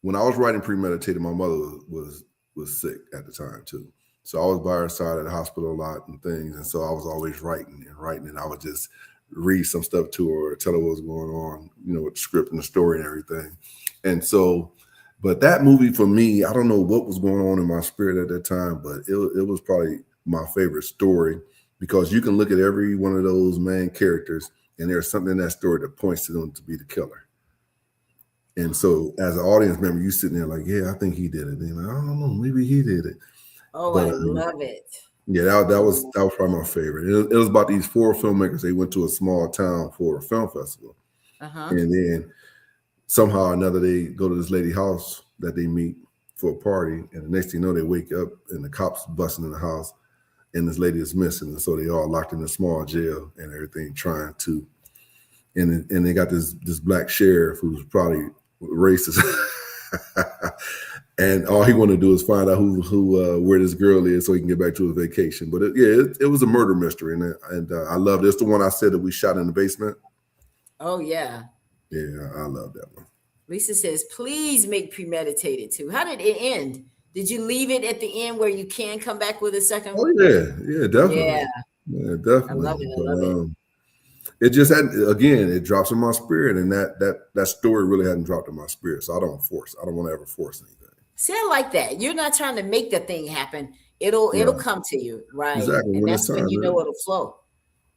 when I was writing Premeditated, my mother was sick at the time too. So I was by her side at the hospital a lot and things, and so I was always writing and writing, and I would just read some stuff to her or tell her what's going on, with the script and the story and everything. And so, but that movie for me, I don't know what was going on in my spirit at that time, but it was probably my favorite story because you can look at every one of those main characters and there's something in that story that points to them to be the killer. And so, as an audience member, you sitting there like, yeah, I think he did it. And you're like, I don't know, maybe he did it.
Oh,
But
I love it.
yeah, that was probably my favorite. It was about these four filmmakers. They went to a small town for a film festival,
Uh-huh.
and then somehow or another they go to this lady house that they meet for a party, and the next thing you know, they wake up and the cops busting in the house, and this lady is missing, and so they all locked in a small jail and everything, trying to, and they got this black sheriff who's probably racist. And all he wanted to do is find out who where this girl is so he can get back to his vacation. But it was a murder mystery, and I loved it. It's the one I said that we shot in the basement.
Oh, yeah.
Yeah, I love that one.
Lisa says, please make premeditated too. How did it end? Did you leave it at the end where you can come back with a second
Oh
one?
yeah, definitely.
Yeah,
Yeah,
I love
definitely.
it. I
But
love it.
it just had, again, it drops in my spirit, and that story really hadn't dropped in my spirit. So I don't force. I don't want to ever force anything.
See, I like that. You're not trying to make the thing happen. It'll
Right.
come to you, right?
Exactly.
And
When it's
that's when
time,
you know
man.
it'll flow.
Hmm.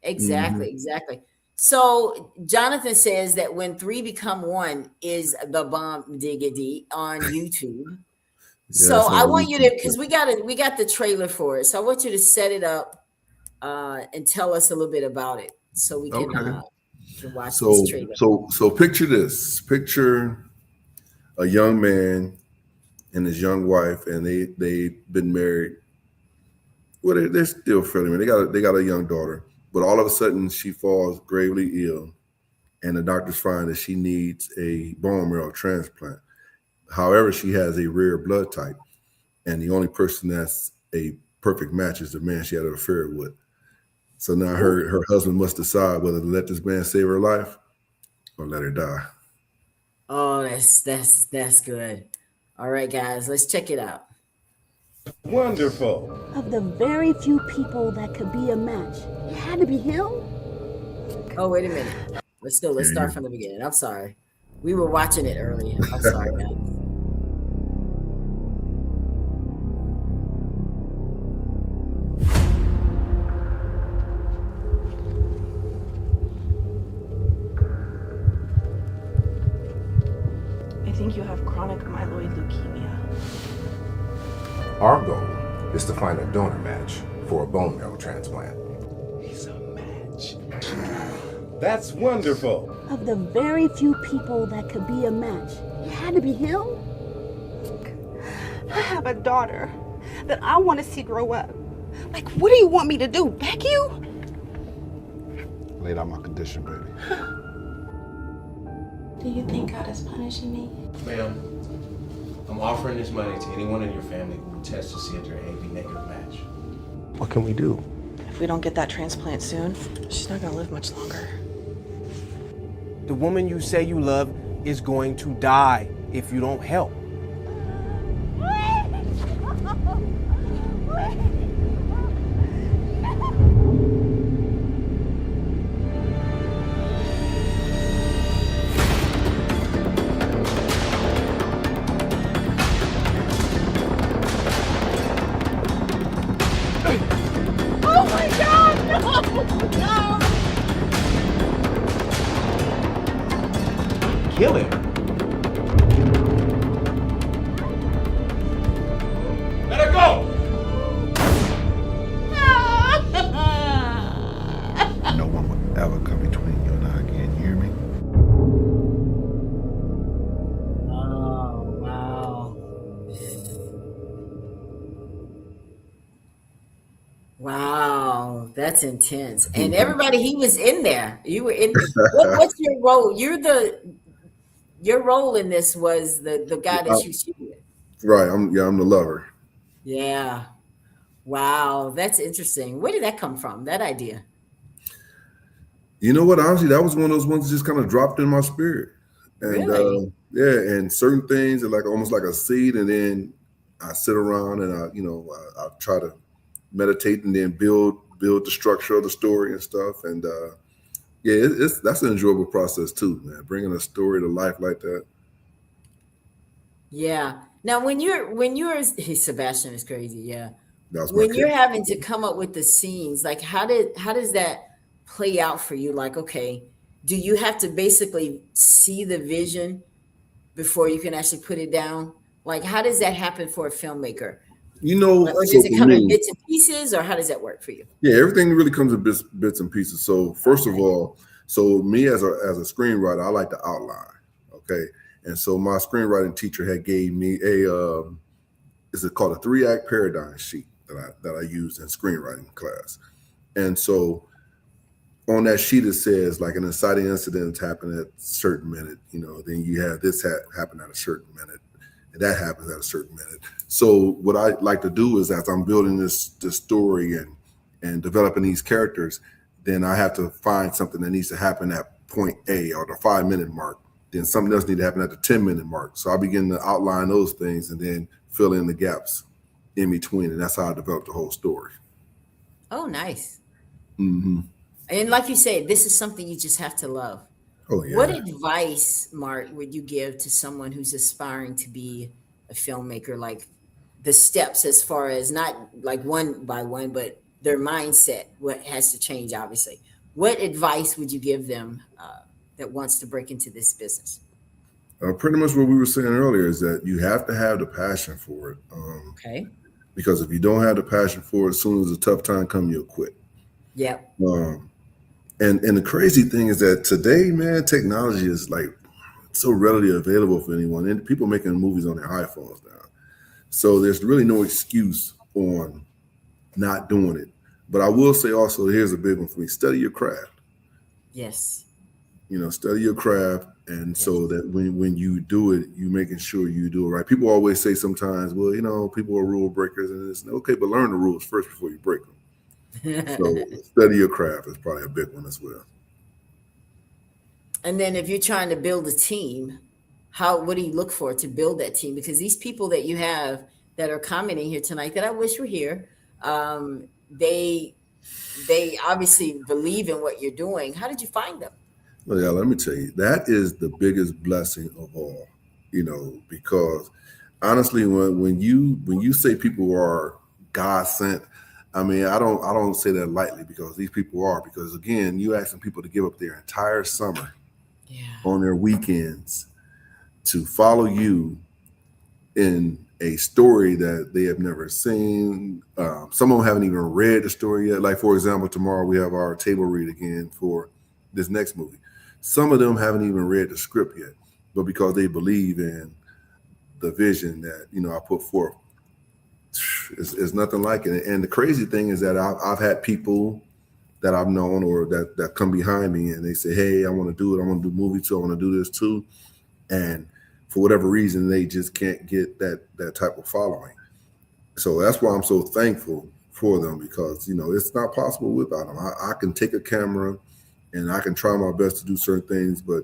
Exactly, exactly. So Jonathan says that when three become one is the bomb diggity on YouTube.
Yeah,
So
that's on
I
the
want you
YouTube
to, because
channel.
we got the trailer for it. So I want you to set it up and tell us a little bit about it so we
Okay.
can watch this
So
trailer.
so picture this. Picture a young man and his young wife, and they've been married. Well, they're still fairly married. They got a young daughter, but all of a sudden she falls gravely ill, and the doctors find that she needs a bone marrow transplant. However, she has a rare blood type, and the only person that's a perfect match is the man she had an affair with. So now
Ooh.
her husband must decide whether to let this man save her life or let her die.
Oh, that's good. All right, guys, let's check it out.
Wonderful.
Of the very few people that could be a match, it had to be him?
Oh, wait a minute. Let's
Yeah,
start from the beginning. I'm sorry. We were watching it earlier. I'm sorry, guys.
I think you have chronic myeloid leukemia.
Our goal is to find a donor match for a bone marrow transplant.
He's a match.
That's wonderful.
Of the very few people that could be a match, it had to be him?
I have a daughter that I want to see grow up. Like, what do you want me to do? Beg you?
Laid out my condition, baby.
Do you think God is punishing me?
Ma'am, I'm offering this money to anyone in your family who will test to see if they're an AB negative match.
What can we do?
If we don't get that transplant soon, she's not gonna live much longer.
The woman you say you love is going to die if you don't help.
Oh my God! No! No!
Kill him.
Let her go!
No one would ever come between you and I again, you hear me?
Oh, wow. Wow, that's intense. And everybody, he was in there. You were in. What's your role? Your role in this was the guy that you shoot with.
Right. I'm the lover.
Yeah. Wow, that's interesting. Where did that come from? That idea?
You know what? Honestly, that was one of those ones that just kind of dropped in my spirit. And
Really?
yeah, and certain things are like almost like a seed, and then I sit around and I try to meditate and then build the structure of the story and stuff. And Yeah, it's that's an enjoyable process too, man. Bringing a story to life like that.
Yeah. Now, when you're Sebastian is crazy. Yeah.
That was my
When you're
kid.
having to come up with the scenes, like how does that play out for you? Like, okay, do you have to basically see the vision before you can actually put it down? Like, how does that happen for a filmmaker? Like, or
So
does it
for
come in
me,
bits and pieces, or how does that work for you?
yeah, everything really comes in bits and pieces. So first of
Okay.
all, so me as a screenwriter, I like to outline. Okay, and so my screenwriting teacher had gave me a is it called a 3-act paradigm sheet that I used in screenwriting class, and so on that sheet it says like an inciting incident happened at a certain minute, then you have this happen at a certain minute, and that happens at a certain minute. So what I like to do is as I'm building this story and developing these characters, then I have to find something that needs to happen at point A or the 5-minute mark. Then something else needs to happen at the 10-minute mark. So I begin to outline those things and then fill in the gaps in between, and that's how I develop the whole story.
Oh, nice.
Hmm.
And like you said, this is something you just have to love.
Oh
What
yeah.
advice, Mark, would you give to someone who's aspiring to be a filmmaker? Like the steps as far as not like one by one, but their mindset, what has to change, obviously. What advice would you give them that wants to break into this business?
Pretty much what we were saying earlier is that you have to have the passion for it.
Okay.
Because if you don't have the passion for it, as soon as a tough time comes, you'll quit.
Yep.
Um, and the crazy thing is that today, man, technology is like so readily available for anyone, and people making movies on their iPhones now. So there's really no excuse on not doing it. But I will say also, here's a big one for me: study your craft.
Yes.
Study your craft, and so
Yes.
that when you do it, you making sure you do it right. People always say sometimes, well, people are rule breakers, and it's okay, but learn the rules first before you break them. So study your craft is probably a big one as well.
And then if you're trying to build a team, what do you look for to build that team? Because these people that you have that are commenting here tonight that I wish were here, they obviously believe in what you're doing. How did you find them?
Well, yeah, let me tell you, that is the biggest blessing of all, because honestly, when you say people are God sent, I mean, I don't say that lightly because these people are, because again, you asking people to give up their entire summer
Yeah.
on their weekends to follow you in a story that they have never seen. Some of them haven't even read the story yet. Like, for example, tomorrow we have our table read again for this next movie. Some of them haven't even read the script yet, but because they believe in the vision that I put forth, it's nothing like it. And the crazy thing is that I've had people that I've known or that come behind me and they say, "Hey, I want to do it. I want to do movie too. I want to do this too." And for whatever reason, they just can't get that type of following. So that's why I'm so thankful for them, because it's not possible without them. I can take a camera and I can try my best to do certain things, but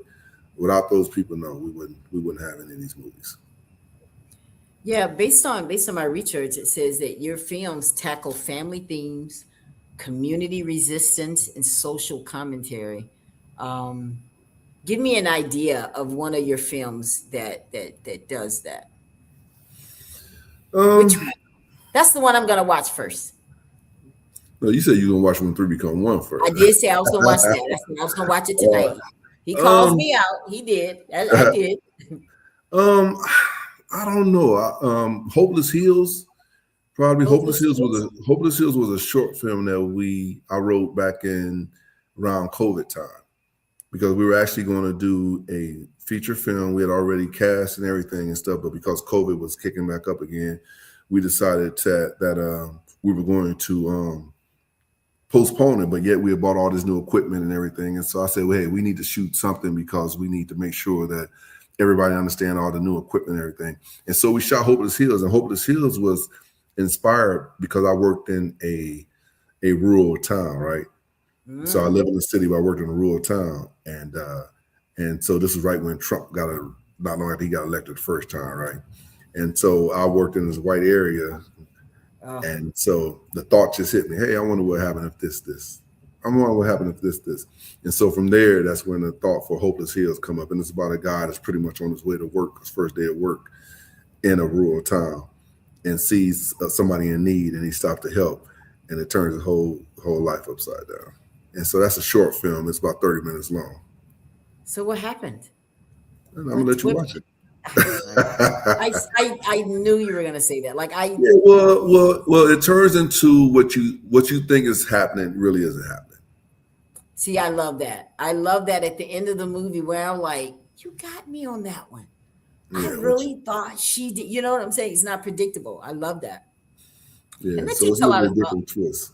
without those people, no, we wouldn't have any of these movies.
Yeah, based on my research, it says that your films tackle family themes, community resistance, and social commentary. Um, Give me an idea of one of your films that does that. Which
Um,
one? That's the one I'm gonna watch first.
no, you said you're gonna watch When Three Become One
I
first.
did say I was gonna watch that. I was gonna watch it
Uh,
tonight. He calls
um,
me out. He did. I did.
um, I don't know. Hopeless Heels. Probably
Hopeless Heels.
Hopeless Hills was a short film that I wrote back in around COVID time, because we were actually going to do a feature film. We had already cast and everything and stuff, but because COVID was kicking back up again, we decided that we were going to postpone it. But yet we had bought all this new equipment and everything, and so I said, "Well, hey, we need to shoot something because we need to make sure that everybody understand all the new equipment and everything." And so we shot Hopeless Hills, and Hopeless Hills was inspired because I worked in a rural town, right? So I
Mm.
live in the city, but I worked in a rural town, and so this was right when Trump not long after he got elected the first time, right? And so I worked in this white area,
Oh,
and so the thought just hit me: hey, I wonder what happened if this. I'm wondering what happened if this. And so from there, that's when the thought for Hopeless Hills come up. And it's about a guy that's pretty much on his way to work, his first day at work in a rural town, and sees somebody in need, and he stops to help, and it turns his whole life upside down. And so that's a short film. It's about 30 minutes long.
So what happened?
And I'm gonna let you watch it.
I knew you were gonna say that. Like I
Yeah, well, it turns into what you think is happening really isn't happening.
see, I love that. I love that at the end of the movie where I'm like, you got me on that one. I
Yeah,
really thought she did. You know what I'm saying? It's not predictable. I love that.
yeah.
And that
So
takes
it's
a
a
lot
little
of
bit
thought.
different twist.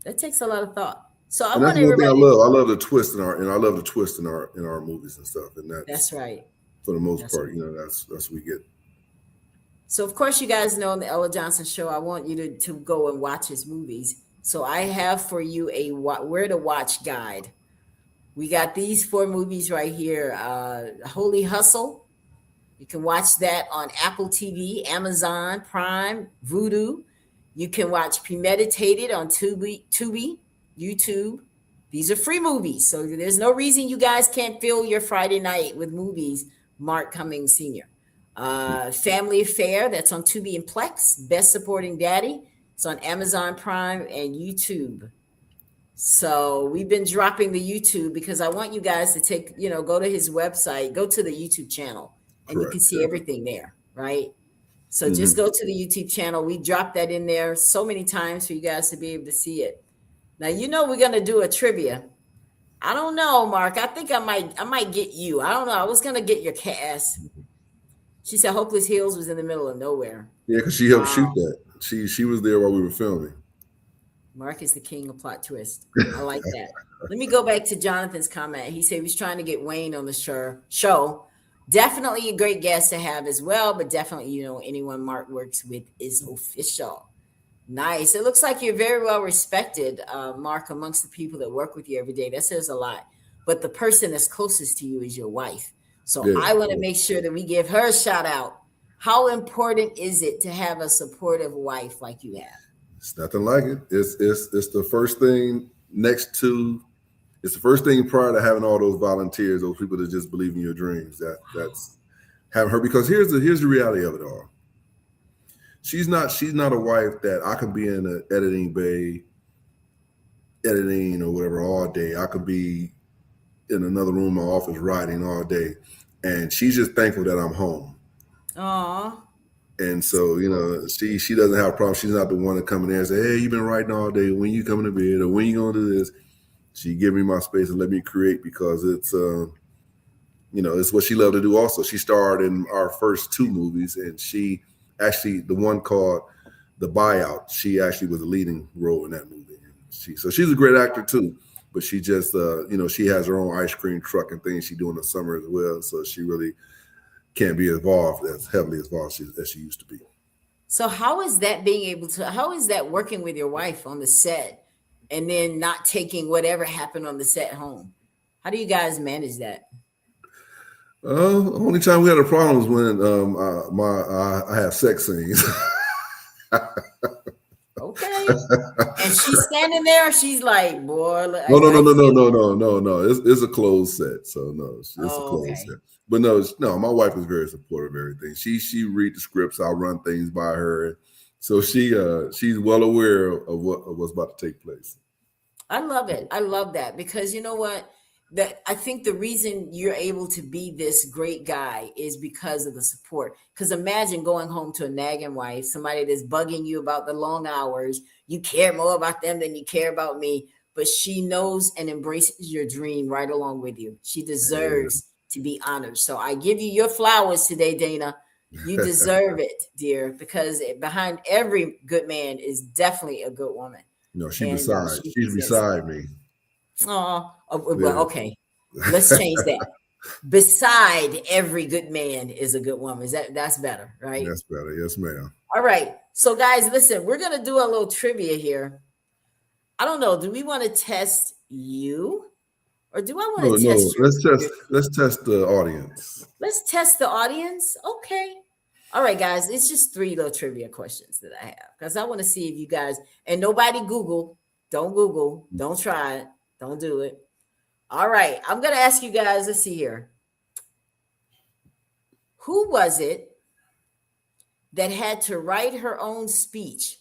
That takes a lot of thought. So I
And that's
want
one thing I
everybody.
love. I love the twist in our movies and stuff. And
That's right.
for the most
That's
part, that's what we get.
So of course you guys know on the Ella Johnson show, I want you to go and watch his movies. So I have for you a where to watch guide. We got these 4 movies right here. Holy Hustle. You can watch that on Apple TV, Amazon Prime, Vudu. You can watch Premeditated on Tubi, YouTube. These are free movies, so there's no reason you guys can't fill your Friday night with movies. Mark Cummings Sr. Family Affair, that's on Tubi and Plex. Best Supporting Daddy, it's on Amazon Prime and YouTube. So we've been dropping the YouTube because I want you guys to go to his website, go to the YouTube channel, and you
Correct.
can see everything there, right? So
Mm-hmm.
just go to the YouTube channel. We dropped that in there so many times for you guys to be able to see it. Now, we're going to do a trivia. I don't know, Mark. I think I might get you. I don't know. I was going to get your cast. She said Hopeless Hills was in the middle of nowhere.
Yeah, because she helped shoot that. She was there while we were filming.
Mark is the king of plot twist. I like that. Let me go back to Jonathan's comment. He said he was trying to get Wayne on the show. Definitely a great guest to have as well, but definitely, anyone Mark works with is official. Nice. It looks like you're very well respected, Mark, amongst the people that work with you every day. That says a lot. But the person that's closest to you is your wife. So
Yeah.
I want to make sure that we give her a shout out. How important is it to have a supportive wife like you have?
It's nothing like it. It's the first thing it's the first thing prior to having all those volunteers, those people that just believe in your dreams. That's having her, because here's the reality of it all. She's not a wife that I can be in an editing bay, editing or whatever all day. I could be in another room in my office writing all day, and she's just thankful that I'm home.
Aw.
And so, she doesn't have a problem. She's not the one to come in there and say, hey, you've been writing all day. When you coming to bed, or when you going to do this? She give me my space and let me create, because it's, it's what she loved to do also. She starred in our first 2 movies, and she actually, the one called The Buyout, she actually was a leading role in that movie. So she's a great actor too, but she just, she has her own ice cream truck and things she do in the summer as well. So she really can't be involved as heavily involved as she used to be.
So how is that working with your wife on the set and then not taking whatever happened on the set home? How do you guys manage that?
Only time we had a problem was when I have sex scenes.
Okay. And she's standing there. She's like, boy.
No. It's a closed set. So no, it's a closed set. But no, my wife is very supportive of everything. She read the scripts. I'll run things by her. So she's well aware of what's about to take place.
I love it. I love that, because you know what? That I think the reason you're able to be this great guy is because of the support. Because imagine going home to a nagging wife, somebody that's bugging you about the long hours. You care more about them than you care about me, but she knows and embraces your dream right along with you. She deserves to be honored. So I give you your flowers today, Dana. You deserve it, dear, because behind every good man is definitely a good woman.
No, she's beside me.
Oh, well, okay. Let's change that. Beside every good man is a good woman. That's better, right?
That's better. Yes, ma'am.
All right. So, guys, listen, we're gonna do a little trivia here. I don't know. Do we want to test you, or do I want to test you?
Let's test the audience.
Let's test the audience. Okay. All right, guys. It's just 3 little trivia questions that I have, because I want to see if you guys, and nobody Google. Don't Google. Don't try it. Don't do it. All right. I'm going to ask you guys, let's see here. Who was it that had to write her own speech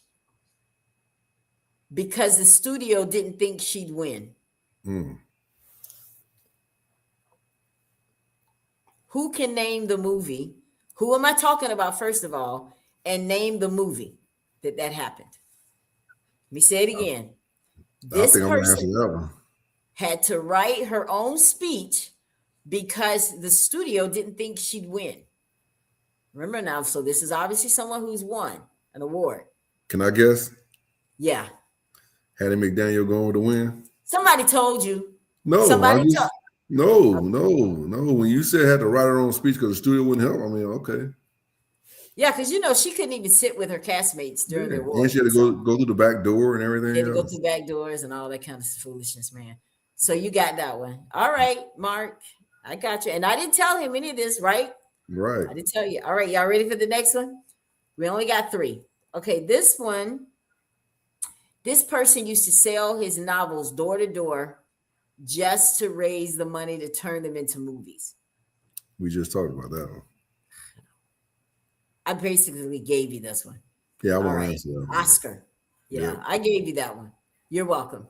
because the studio didn't think she'd win? Who can name the movie? Who am I talking about, first of all, and name the movie that happened? Let me say it again.
I
This
think I'm going to answer
person
that one.
had to write her own speech because the studio didn't think she'd win. Remember now, so this is obviously someone who's won an award.
Can I guess?
Yeah.
Hattie McDaniel going to win?
Somebody told you.
No,
Somebody
no. When you said had to write her own speech because the studio wouldn't help, I mean, okay.
Yeah, because she couldn't even sit with her castmates during the award.
And she had to go through the back door and everything.
She had to go through back doors and all that kind of foolishness, man. So you got that one. All right, Mark. I got you. And I didn't tell him any of this, right?
Right.
I didn't tell you. All right, y'all ready for the next one? We only got 3. Okay, this one, this person used to sell his novels door to door just to raise the money to turn them into movies.
We just talked about that one.
I basically gave you this one.
Yeah, I want
All
to
right.
answer that one.
Oscar. Yeah,
Yeah.
I gave you that one. You're welcome.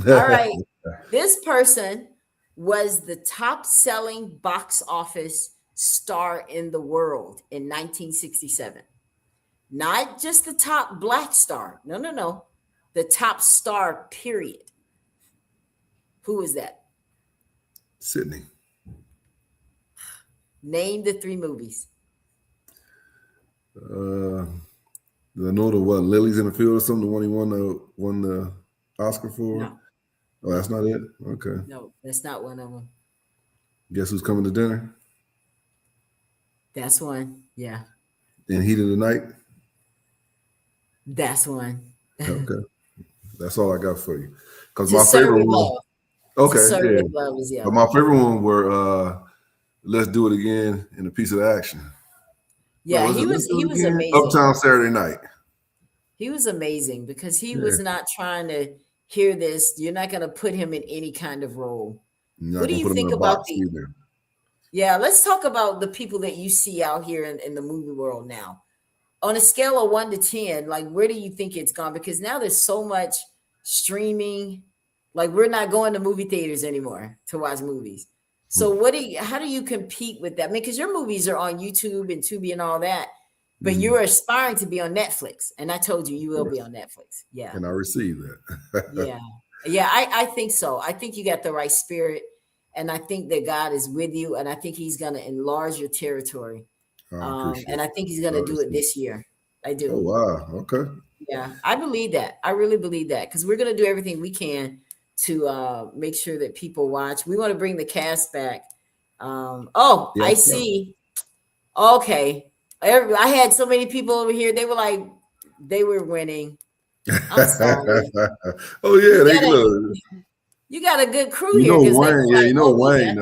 All right. This person was the top selling box office star in the world in 1967. Not just the top black star. No. The top star, period. Who is that?
Sydney.
Name the 3 movies.
I know the what, Lilies in the Field or something, the one he won the Oscar for?
No.
Oh, that's not it? Okay.
No, that's not one of them.
Guess who's coming to dinner?
That's one. Yeah.
In Heat of the Night?
That's one.
Okay. That's all I got for you. Because
To
my
Serve
favorite
with
one.
Love.
Okay.
To Serve
Yeah.
with Love is the other
But my favorite one were Let's Do It Again and A Piece of Action.
Yeah,
What
he
Let's Do It
was
Again?
amazing.
Uptown Saturday Night.
He was amazing because he was not trying to hear this. You're not going to put him in any kind of role.
You're not
What do
gonna
you
put 'em in
think
a
about
box
the?
either.
Yeah, let's talk about the people that you see out here in the movie world now. On a scale of 1 to 10, like where do you think it's gone? Because now there's so much streaming. Like we're not going to movie theaters anymore to watch movies. So how do you compete with that? I mean, because your movies are on YouTube and Tubi and all that, but you're aspiring to be on Netflix. And I told you will be on Netflix. Yeah.
And I received that.
Yeah, I think so. I think you got the right spirit, and I think that God is with you, and I think He's going to enlarge your territory, and I think He's going to do it this year. I do.
Oh wow, okay.
Yeah, I believe that. I really believe that because we're going to do everything we can to make sure that people watch. We want to bring the cast back. I see. Okay, I had so many people over here. They were like, they were winning. I'm sorry.
Oh yeah, they
look. You got a good crew
you
here.
know Wayne, yeah, you know Wayne,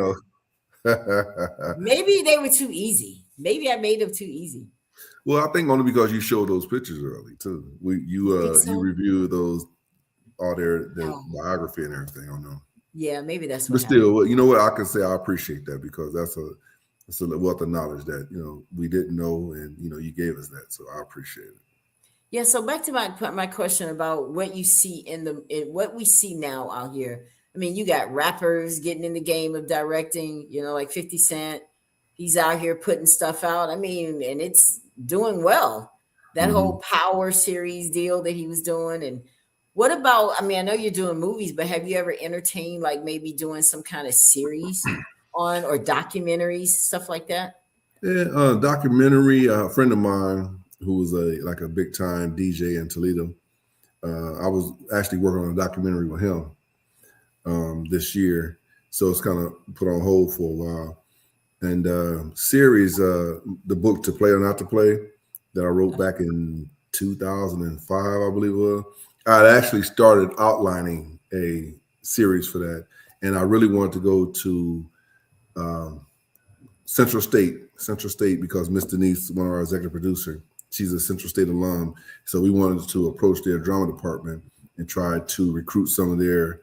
Maybe they were too easy. Maybe I made them too easy.
Well, I think only because you showed those pictures early too. You reviewed those all their biography and everything on them.
Yeah, maybe that's what.
But still, you know what I can say. I appreciate that because that's a wealth of knowledge that we didn't know, and you gave us that, so I appreciate it.
Yeah. So back to my question about what you see in what we see now out here. I mean, you got rappers getting in the game of directing. Like 50 Cent. He's out here putting stuff out. I mean, and it's doing well. That whole Power series deal that he was doing. And what about? I mean, I know you're doing movies, but have you ever entertained like maybe doing some kind of series on or documentaries, stuff like that?
Yeah, documentary. A friend of mine who was a big time DJ in Toledo. I was actually working on a documentary with him this year, so it's kind of put on hold for a while. And series, the book To Play or Not to Play that I wrote back in 2005, I believe it was. I actually started outlining a series for that, and I really wanted to go to Central State because Miss Denise, one of our executive producer, she's a Central State alum. So we wanted to approach their drama department and try to recruit some of their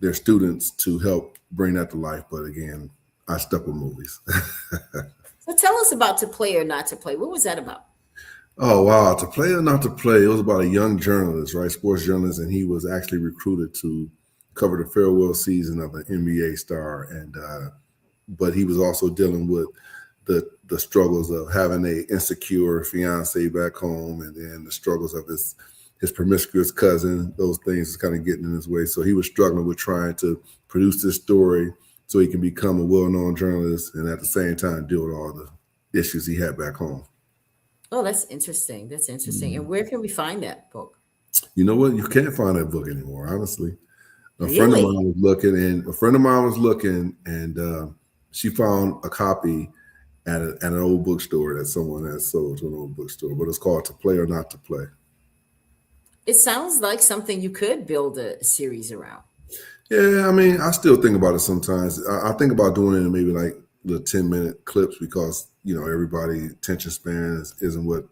their students to help bring that to life. But again, I stuck with movies.
So tell us about To Play or Not to Play. What was that about?
Oh wow, To Play or Not to Play. It was about a young journalist, right? Sports journalist, and he was actually recruited to cover the farewell season of an NBA star. And but he was also dealing with the struggles of having a insecure fiance back home, and then the struggles of his promiscuous cousin. Those things kind of getting in his way. So he was struggling with trying to produce this story so he can become a well-known journalist, and at the same time deal with all the issues he had back home.
Oh, that's interesting. That's interesting. And where can we find that book?
You know what? You can't find that book anymore, honestly. A friend of
Really?
mine was looking, and she found a copy at an old bookstore that someone had sold to an old bookstore. But it's called To Play or Not to Play.
It sounds like something you could build a series around.
Yeah, I mean, I still think about it sometimes. I think about doing it in maybe like the 10-minute clips because, everybody attention span isn't what,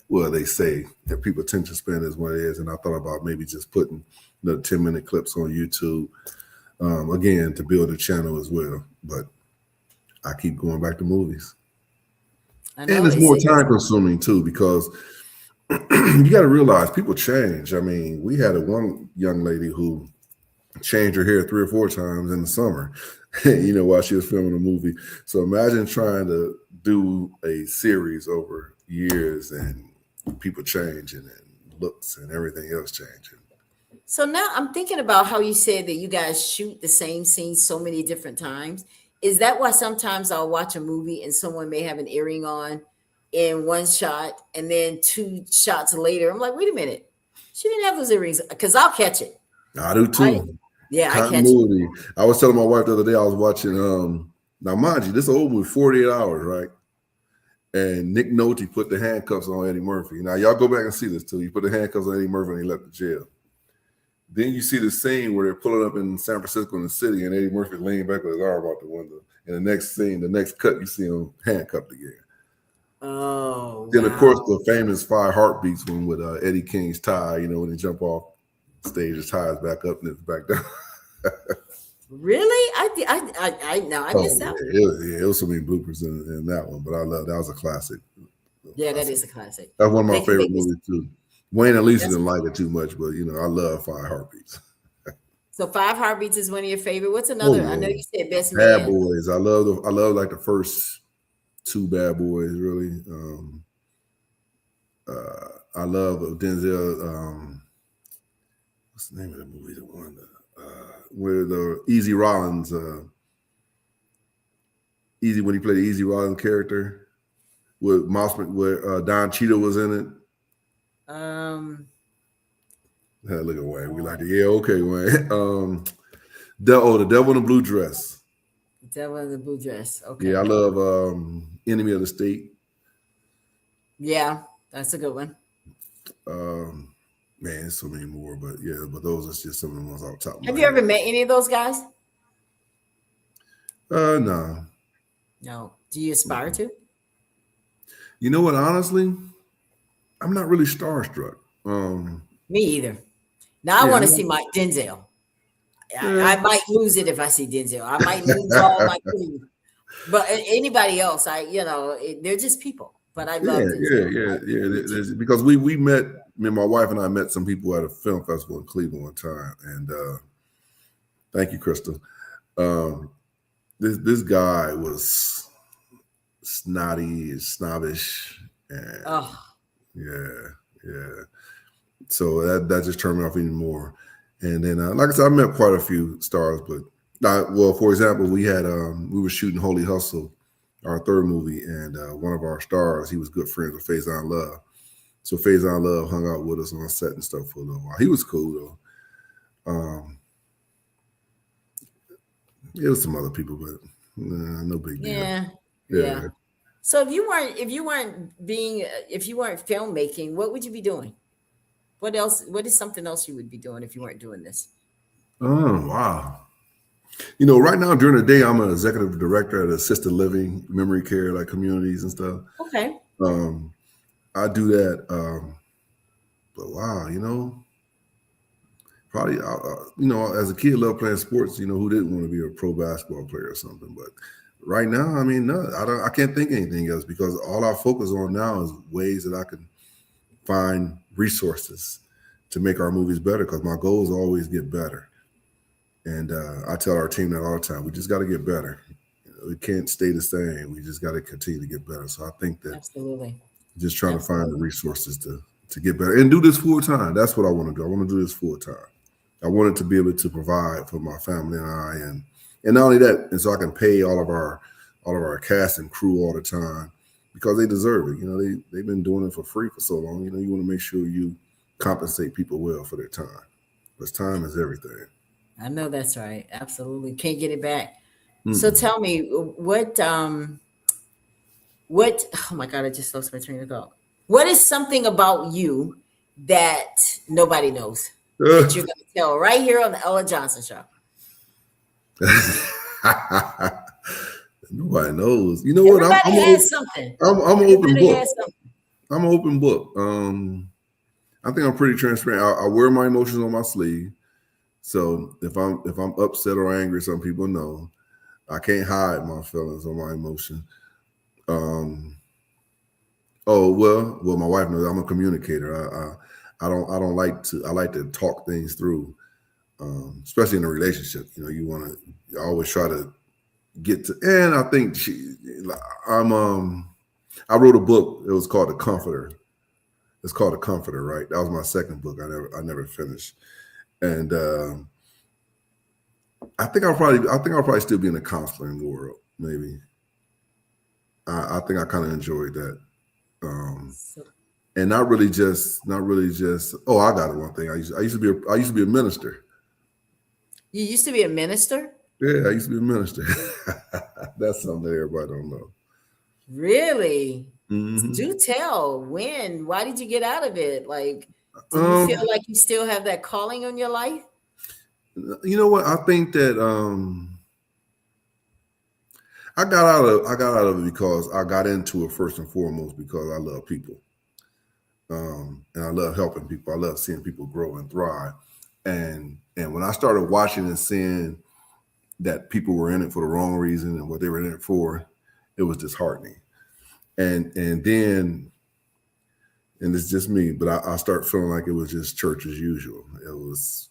well, they say that people attention span is what it is. And I thought about maybe just putting the 10-minute clips on YouTube, again, to build a channel as well. But I keep going back to movies.
I know
And it's
it's,
more
it's
time consuming too, because you got to realize people change. I mean, we had one young lady who changed her hair 3 or 4 times in the summer, while she was filming a movie. So imagine trying to do a series over years and people changing and looks and everything else changing.
So now I'm thinking about how you said that you guys shoot the same scene so many different times. Is that why sometimes I'll watch a movie and someone may have an earring on in one shot and then 2 shots later, I'm like, wait a minute, she didn't have those earrings, because I'll catch it.
I do too.
I catch it.
Continuity. I was telling my wife the other day, I was watching, now mind you, this old movie, 48 Hours, right? And Nick Nolte put the handcuffs on Eddie Murphy. Now, y'all go back and see this too. He put the handcuffs on Eddie Murphy and he left the jail. Then you see the scene where they're pulling up in San Francisco in the city and Eddie Murphy laying back with his arm out the window. And the next scene, the next cut, you see him handcuffed again.
Oh,
Then,
wow.
of course, the famous 5 Heartbeats one with Eddie King's tie, when they jump off stage, his tie is back up and it's back down.
Really? I missed that one.
It was so many bloopers in that one, but I love that was a classic.
Yeah, that is a classic.
That's one of my
They can
favorite
make this-
movies too. Wayne and Lisa
That's-
didn't like it too much, but I love 5 Heartbeats.
So 5 Heartbeats is one of your favorite. What's another? I know you said Best
Bad
Man.
Boys. I love like the first 2 Bad Boys, really. I love Denzel. What's the name of the movie? The one where the Easy Rollins, when he played the Easy Rollins character, with where Don Cheadle was in it. Look at Wayne. We like it. Yeah, okay, Wayne. The Devil in the Blue Dress.
Devil in the Blue Dress. Okay.
Yeah, I love Enemy of the State.
Yeah, that's a good one.
Man, so many more, but those are just some of the ones off the top of my
Have you
head.
ever met any of those guys?
No.
No. Do you aspire to?
You know what? Honestly, I'm not really starstruck.
Me either. Now I
Yeah,
want to
I'm-
see my Denzel.
Yeah.
I might lose it if I see Denzel. I might lose all my clue. But anybody else, they're just people. But I love Denzel.
Because we met, me and my wife and I met some people at a film festival in Cleveland one time, and thank you, Crystal. This guy was snotty, snobbish, and yeah. So that just turned me off even more. And then, like I said, I met quite a few stars, but for example, we were shooting Holy Hustle, our 3rd movie, and one of our stars, he was good friends with Faison Love. So Faison Love hung out with us on set and stuff for a little while. He was cool though. It was some other people, but no big deal.
Yeah. So if you weren't filmmaking, what would you be doing? What else? What is something else you would be doing if you weren't doing this?
Oh, wow. Right now during the day, I'm an executive director at assisted living, memory care, like communities and stuff.
Okay.
I do that. But wow, if probably, you know, as a kid, loved playing sports. You know, who didn't want to be a pro basketball player or something? But right now, I mean, no, I can't think anything else because all I focus on now is ways that I can find resources to make our movies better. Because my goal is to always get better, and I tell our team that all the time. We just got to get better. You know, we can't stay the same. We just got to continue to get better. So I think that
Absolutely.
just trying to find the resources to get better and do this full time. That's what I want to do. I want to do this full time. I wanted to be able to provide for my family and I, and not only that, and so I can pay all of our cast and crew all the time because they deserve it. You know, they've been doing it for free for so long. You know, you want to make sure you compensate people well for their time because time is everything.
I know that's right. Absolutely. Can't get it back. So
Mm.
tell me oh my God, I just lost my train of thought. What is something about you that nobody knows that you're going to tell right here on the Ella Johnson Show?
Nobody knows. You know what?
Everybody has something.
I'm an open
Everybody
book.
has something.
I'm an open book. I think I'm pretty transparent. I wear my emotions on my sleeve. So if I'm upset or angry, some people know I can't hide my feelings or my emotions. Oh well, my wife knows I'm a communicator. I like to talk things through, especially in a relationship. You know, you always try to get to. And I think I wrote a book. It was called The Comforter. It's called The Comforter, right? That was my second book. I never finished, and I think I'll probably still be in the counseling world. Maybe I think I kind of enjoyed that. And not really just. Oh, I got it. One thing. I used to be a minister.
You used to be a minister?
Yeah, I used to be a minister. That's something that everybody don't know.
Really?
Mm-hmm.
Do tell. When? Why did you get out of it? Like, do you feel like you still have that calling on your life?
You know what? I think that I got out of it because I got into it first and foremost because I love people. And I love helping people. I love seeing people grow and thrive. And when I started watching and seeing that people were in it for the wrong reason and what they were in it for, it was disheartening. And then it's just me, but I start feeling like it was just church as usual. It was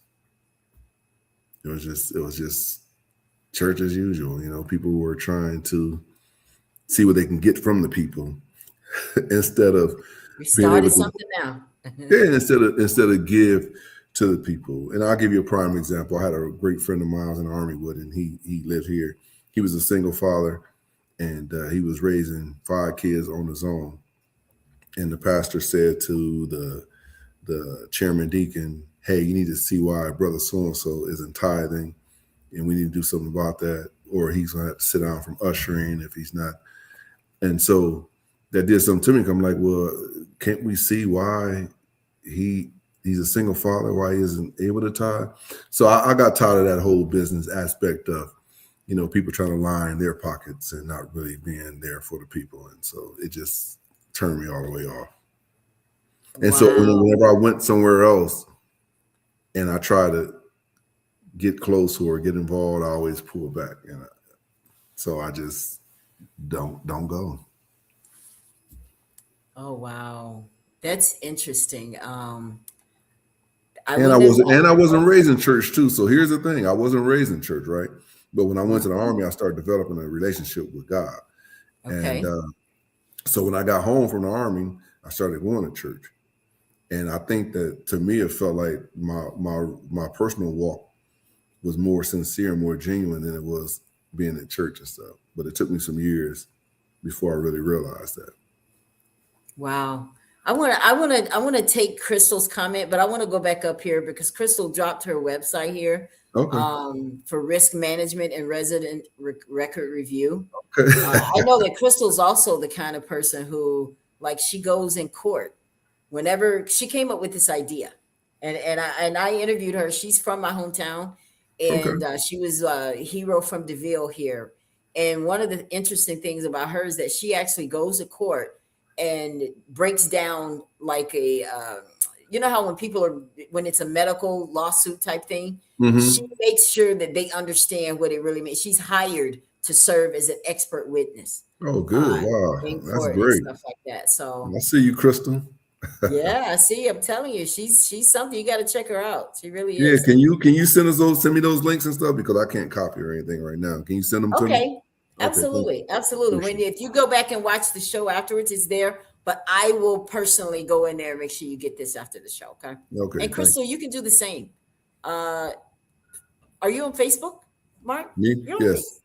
just church as usual. You know, people were trying to see what they can get from the people instead of
We started something now.
yeah, instead of give to the people. And I'll give you a prime example. I had a great friend of mine in the Army with, and he lived here. He was a single father, and he was raising 5 kids on his own. And the pastor said to the chairman deacon, "Hey, you need to see why brother so-and-so isn't tithing, and we need to do something about that, or he's going to have to sit down from ushering if he's not." And so that did something to me. I'm like, well, can't we see why he's a single father, why he isn't able to tithe? So I got tired of that whole business aspect of, you know, people trying to line their pockets and not really being there for the people. And so it just turned me all the way off. And so whenever I went somewhere else and I try to get close or get involved, I always pull back. And so I just don't go.
Oh wow, that's interesting. I
And
wouldn't have-
I wasn't raised in church too. So here's the thing: I wasn't raised in church, right? But when I went to the Army, I started developing a relationship with God.
Okay.
And so when I got home from the Army, I started going to church. And I think that to me, it felt like my personal walk was more sincere and more genuine than it was being in church and stuff. But it took me some years before I really realized that.
Wow. I want to take Crystal's comment, but I want to go back up here because Crystal dropped her website here.
Okay.
For risk management and resident record review.
Okay.
I know that Crystal's also the kind of person who, like, she goes in court whenever she came up with this idea, and I interviewed her. She's from my hometown, and she was a hero from DeVille here. And one of the interesting things about her is that she actually goes to court and breaks down like a you know how when it's a medical lawsuit type thing,
Mm-hmm.
she makes sure that they understand what it really means. She's hired to serve as an expert witness
Oh, good. Wow,
in
that's
court and
great.
stuff like that. So
I see you, Crystal.
yeah, I see. I'm telling you, she's something. You got to check her out. She really
Yeah,
is.
can you send me those links and stuff because I can't copy or anything right now. Can you send them to me?
Okay,
Okay, thank you.
absolutely, absolutely. When
Appreciate
if you go back and watch the show afterwards, it's there. But I will personally go in there and make sure you get this after the show. Okay.
it. Okay,
And
thank
Crystal, you can do the same. Uh, are you on Facebook, Mark?
you. Me?
You're on
Yes.
Facebook.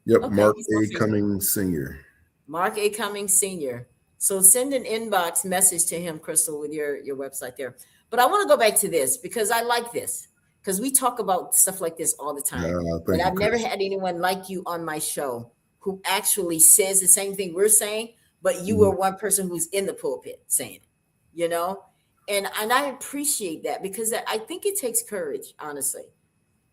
Yep.
Okay,
Mark
he's on
A.
Facebook.
Cummings Senior.
Mark A. Cummings Sr. So send an inbox message to him, Crystal, with your website there. But I want to go back to this because I like this because we talk about stuff like this all the time. And
Thank you,
I've never
Chris.
had anyone like you on my show who actually says the same thing we're saying, but you
Mhm.
are one person who's in the pulpit saying it, you know? And I appreciate that because I think it takes courage, honestly.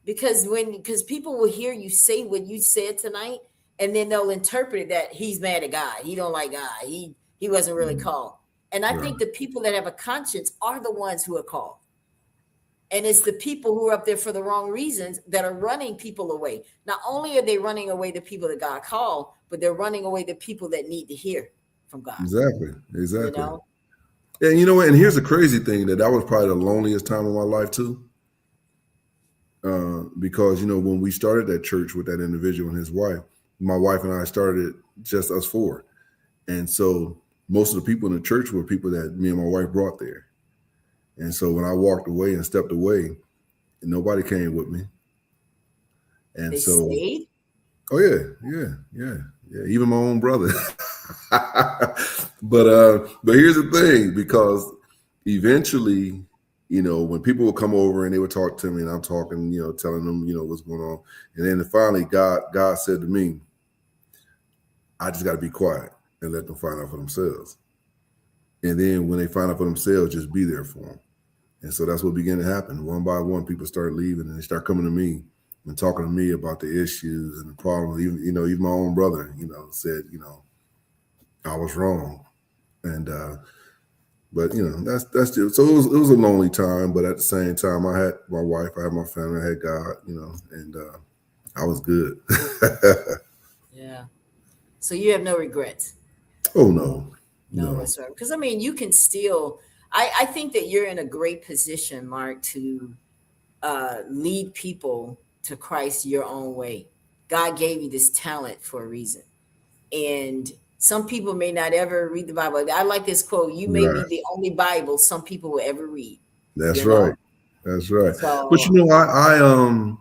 Because people will hear you say what you said tonight, and then they'll interpret it that he's mad at God. He don't like God. He wasn't really
Mhm.
called. And I
Right.
think the people that have a conscience are the ones who are called. And it's the people who are up there for the wrong reasons that are running people away. Not only are they running away the people that God called, but they're running away the people that need to hear from God.
Exactly.
You
Exactly.
know?
And you know what? And here's the crazy thing that was probably the loneliest time of my life too. Because when we started that church with that individual and his wife, my wife and I started just us four, and so most of the people in the church were people that me and my wife brought there. And so when I walked away and stepped away, nobody came with me. And
They
so,
stayed.
oh yeah, even my own brother. But here's the thing, because eventually, when people would come over and they would talk to me, and I'm talking, telling them, what's going on, and then finally, God said to me, I just got to be quiet and let them find out for themselves. And then when they find out for themselves, just be there for them. And so that's what began to happen. One by one, people started leaving, and they start coming to me and talking to me about the issues and the problems. Even my own brother, said, I was wrong. And but that's just, so it was a lonely time. But at the same time, I had my wife, I had my family, I had God, and I was good.
Yeah. So you have no regrets.
Oh no,
No
no,
whatsoever. Because I mean, you can still. I think that you're in a great position, Mark, to lead people to Christ your own way. God gave you this talent for a reason, and some people may not ever read the Bible. I like this quote: "You may be
right.
the only Bible some people will ever read."
That's
You
right.
know,
That's right. But
so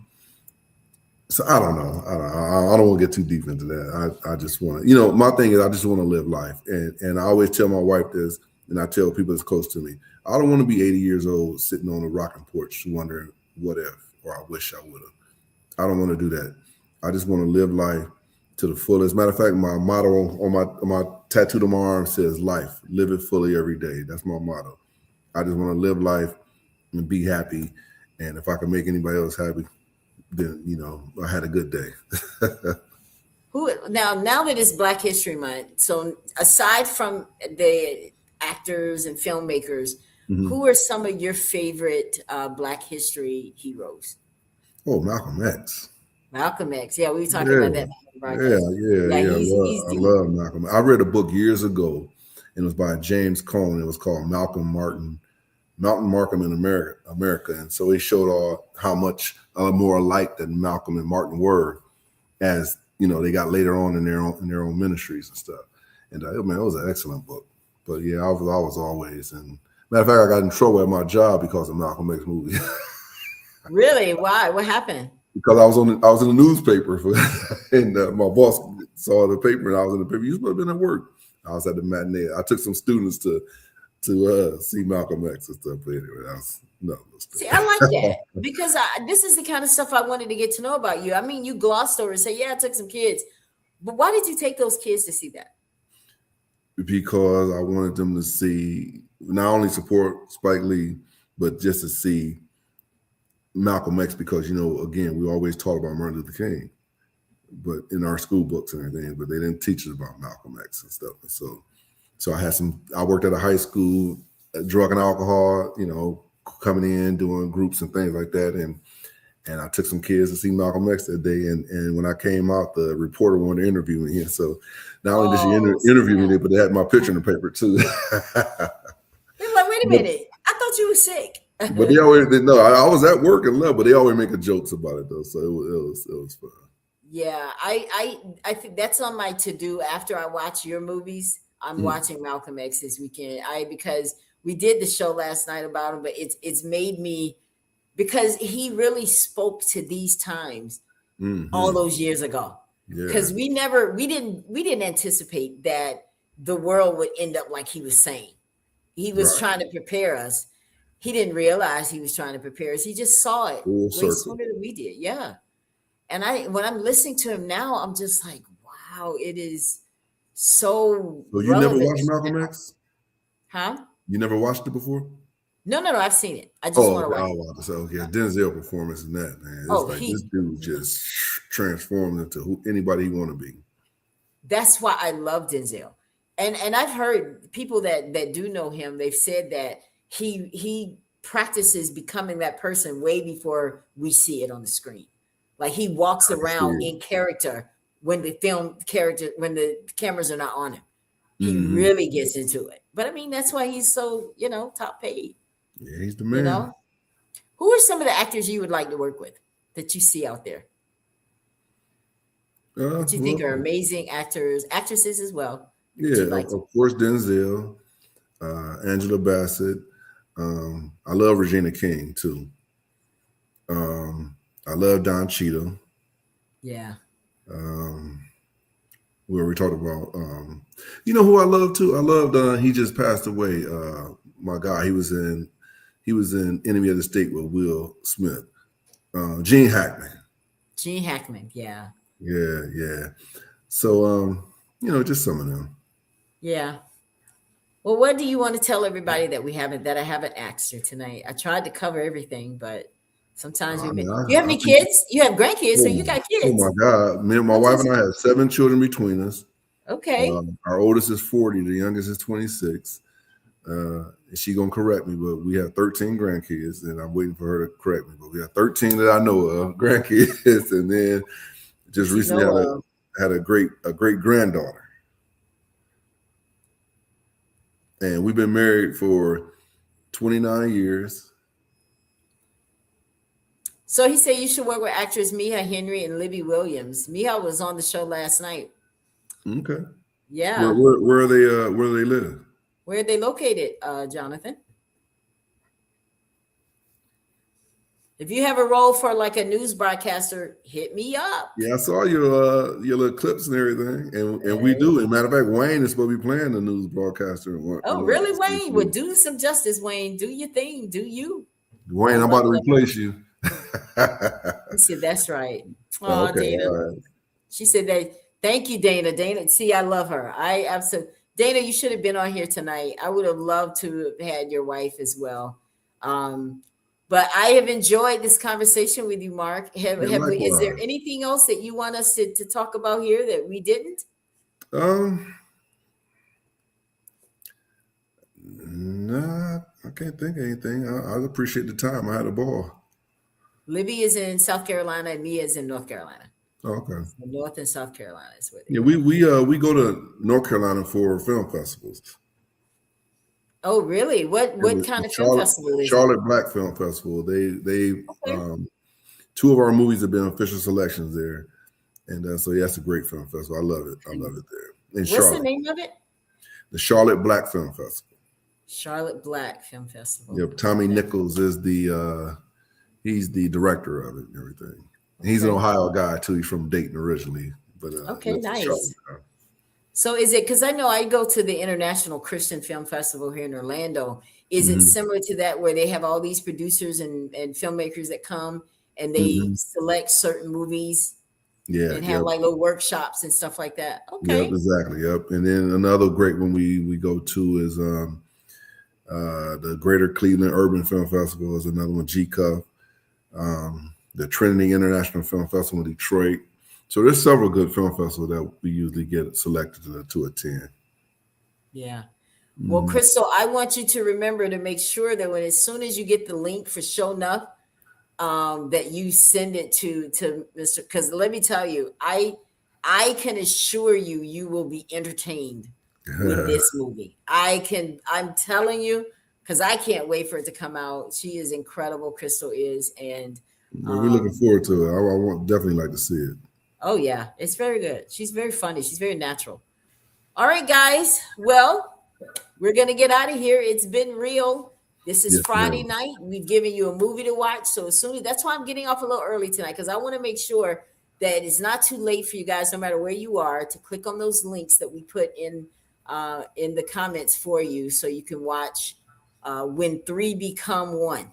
so I don't know. I don't want to get too deep into that. I just want to, my thing is I just want to live life. And I always tell my wife this, and I tell people that's close to me, I don't want to be 80 years old sitting on a rocking porch wondering what if, or I wish I would have. I don't want to do that. I just want to live life to the fullest. Matter of fact, my motto on my tattoo on my arm says life, live it fully every day. That's my motto. I just want to live life and be happy. And if I can make anybody else happy, then I had a good day.
who now that it's Black History Month, so aside from the actors and filmmakers,
Mhm.
who are some of your favorite Black History heroes?
Oh, Malcolm X.
Malcolm X. Yeah, we were talking
Yeah,
about that on the broadcast. Yeah,
yeah.
he's
I
deep.
love Malcolm. I read a book years ago, and it was by James Cone. It was called Mountain Markham in America. And so he showed all how much more alike than Malcolm and Martin were, as they got later on in their own ministries and stuff. And man, it was an excellent book. But yeah, I was always, and matter of fact, I got in trouble at my job because of Malcolm X movie.
Really? Why? What happened?
Because I was in the newspaper and my boss saw the paper and I was in the paper. You supposed to have been at work. I was at the matinee. I took some students to see Malcolm X and stuff. But anyway, that was no.
See, I like that because this is the kind of stuff I wanted to get to know about you. I mean, you glossed over and say, "Yeah, I took some kids," but why did you take those kids to see that?
Because I wanted them to see, not only support Spike Lee, but just to see Malcolm X, because again, we always taught about Martin Luther King, but in our school books and everything, but they didn't teach us about Malcolm X and stuff. And so I worked at a high school drug and alcohol, coming in, doing groups and things like that. And I took some kids to see Malcolm X that day. And when I came out, the reporter wanted to interview me. And so not only did she interview me, but they had my picture in the paper too.
They were like, wait a minute, I thought you were sick.
But they always didn't know. I was at work and love, but they always making jokes about it though. So it was fun.
Yeah, I think that's on my to-do after I watch your movies. I'm watching Malcolm X this weekend. Because we did the show last night about him, but it's made me, because he really spoke to these times all those years ago. Because we didn't anticipate that the world would end up like he was saying. He was trying to prepare us. He didn't realize he was trying to prepare us. He just saw it way sooner than we did. Yeah. And when I'm listening to him now, I'm just like, wow, it is so.
So you never watched Malcolm X?
Huh?
You never watched it before?
No, I've seen it. I just want to watch it.
So Denzel performance in that, man. It's this dude just transformed into anybody he want to be.
That's why I love Denzel. And I've heard people that do know him, they've said that he practices becoming that person way before we see it on the screen. Like he walks around in character when the cameras are not on him. He really gets into it. But I mean, that's why he's so, top paid.
Yeah, he's the man.
Who are some of the actors you would like to work with that you see out there? That you think are amazing actors, actresses as well?
Yeah, of course, Denzel, Angela Bassett. I love Regina King too. I love Don Cheadle.
Yeah.
Where we talked about, who I love too. I loved. He just passed away. My guy. He was in Enemy of the State with Will Smith. Gene Hackman.
Gene Hackman. Yeah.
Yeah. So just some of them.
Yeah. Well, what do you want to tell everybody that I haven't asked her tonight? I tried to cover everything, but sometimes you have any kids? You have grandkids, so you got kids.
Oh my God. Me and my wife and I have 7 children between us.
Okay.
Our oldest is 40, the youngest is 26. She gonna correct me, but we have 13 grandkids, and I'm waiting for her to correct me. But we have 13 that I know of, grandkids, and then just recently had a great granddaughter. And we've been married for 29 years.
So he said you should work with actress Mia Henry and Libby Williams. Mia was on the show last night.
Okay.
Yeah.
Where are they? Where do they live?
Where are they located, Jonathan? If you have a role for like a news broadcaster, hit me up.
Yeah, I saw your little clips and everything, and we do. As a matter of fact, Wayne is supposed to be playing the news broadcaster.
Really, Wayne? Well, do some justice, Wayne. Do your thing. Do you?
Wayne, I'm about to replace you.
He said, "That's right." Oh,
okay,
Dana.
right.
She said that. Thank you, Dana. Dana, see, I love her. I absolutely. Dana, you should have been on here tonight. I would have loved to have had your wife as well. But I have enjoyed this conversation with you, Mark. Is there anything else that you want us to talk about here that we didn't?
Nah, I can't think of anything. I appreciate the time. I had a ball.
Libby is in South Carolina and Mia is in North Carolina.
Okay.
So North and South Carolina is where
we go to North Carolina for film festivals.
Oh, really? What kind of film festival is it?
Charlotte Black Film Festival. They okay. 2 of our movies have been official selections there, and so it's a great film festival. I love it. I love it there.
What's the name of it?
The Charlotte Black Film Festival.
Charlotte Black Film Festival.
Yep. Tommy Nichols is he's the director of it and everything. And he's an Ohio guy too. He's from Dayton originally, but
nice. So is it, because I know I go to the International Christian Film Festival here in Orlando. Is it similar to that where they have all these producers and filmmakers that come and they select certain movies? Yeah. And have like little workshops and stuff like that. Okay.
Yep, exactly. Yep. And then another great one we go to is the Greater Cleveland Urban Film Festival is another one, GCUF. The Trinity International Film Festival in Detroit. So there's several good film festivals that we usually get selected to attend.
Yeah. Well, Crystal, I want you to remember to make sure that when as soon as you get the link for Show Enough, that you send it to Mr. Because let me tell you, I can assure you, you will be entertained with this movie. I'm telling you, because I can't wait for it to come out. She is incredible, Crystal is, and
Well, we're looking forward to it. I want definitely like to see it.
oh yeah, it's very good. She's very funny. She's very natural. All right, guys. Well, we're gonna get out of here. It's been real. This is
Yes,
Friday
ma'am.
night. We've given you a movie to watch. So as soon as that's why I'm getting off a little early tonight, because I want to make sure that it's not too late for you guys, no matter where you are, to click on those links that we put in the comments for you, so you can watch When Three Become One.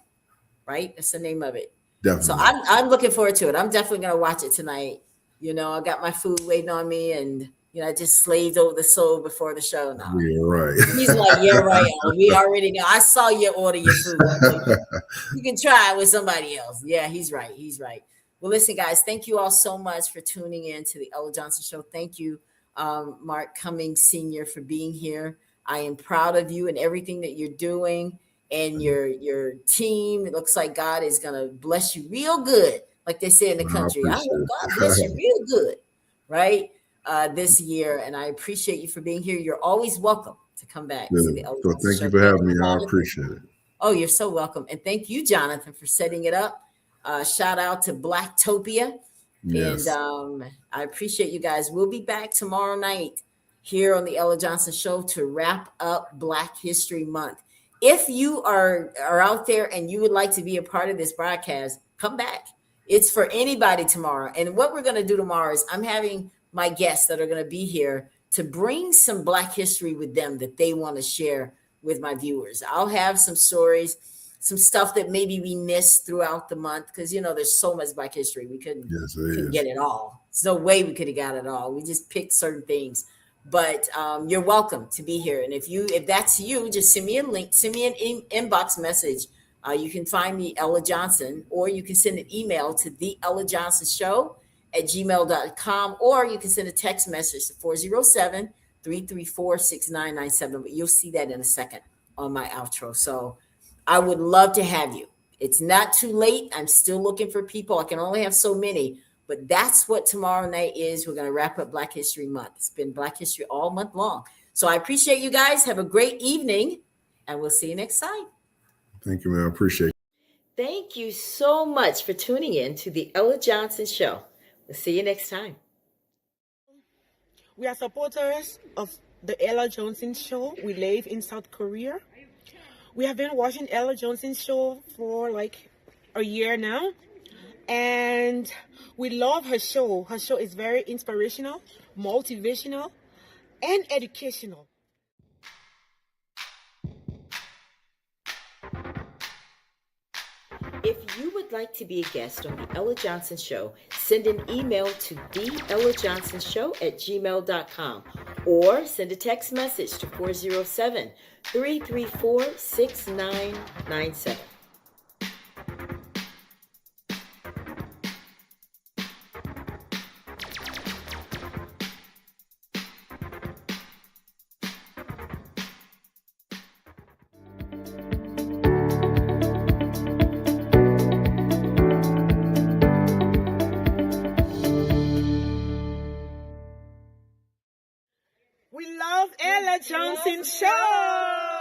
Right, that's the name of it. So
Definitely.
I'm looking forward to it. I'm definitely gonna watch it tonight. You know, I got my food waiting on me, and I just slaved over the soul before the show now.
Yeah, right.
He's like, yeah, right. We already know. I saw you order your food. You can try it with somebody else. Yeah, he's right. He's right. Well, listen, guys, thank you all so much for tuning in to the Ella Johnson Show. Thank you, Mark Cummings Sr., for being here. I am proud of you and everything that you're doing and your team. It looks like God is going to bless you real good, like they say in the
I
country. I
appreciate
hope God bless you real good, right? This year, and I appreciate you for being here. You're always welcome to come back to the
it.
Ella
So
Johnson
thank
Show.
you for having me. I
Jonathan.
appreciate it.
Oh, you're so welcome. And thank you, Jonathan, for setting it up. Shout out to Blacktopia.
Yes.
And I appreciate you guys. We'll be back tomorrow night here on the Ella Johnson Show to wrap up Black History Month. If you are out there and you would like to be a part of this broadcast, come back. It's for anybody tomorrow. And what we're going to do tomorrow is I'm having my guests that are going to be here to bring some Black history with them that they want to share with my viewers. I'll have some stories, some stuff that maybe we missed throughout the month, because there's so much Black history we couldn't get it all. There's no way we could have got it all. We just picked certain things. But you're welcome to be here. And if that's you, just send me a link, send me an inbox message. You can find me Ella Johnson, or you can send an email to the Ella Johnson Show at gmail.com, or you can send a text message to 407-334-6997. But you'll see that in a second on my outro. So I would love to have you. It's not too late. I'm still looking for people. I can only have so many, but that's what tomorrow night is. We're going to wrap up Black History Month. It's been Black History all month long. So I appreciate you guys. Have a great evening, and we'll see you next time.
Thank you, man. I appreciate it.
Thank you so much for tuning in to the Ella Johnson Show. We'll see you next time.
We are supporters of the Ella Johnson Show. We live in South Korea. We have been watching Ella Johnson Show for like a year now. And we love her show. Her show is very inspirational, motivational, and educational.
If you would like to be a guest on the Ella Johnson Show, send an email to theellajohnsonshow@gmail.com or send a text message to 407-334-6997.
We love Ella Johnson Show.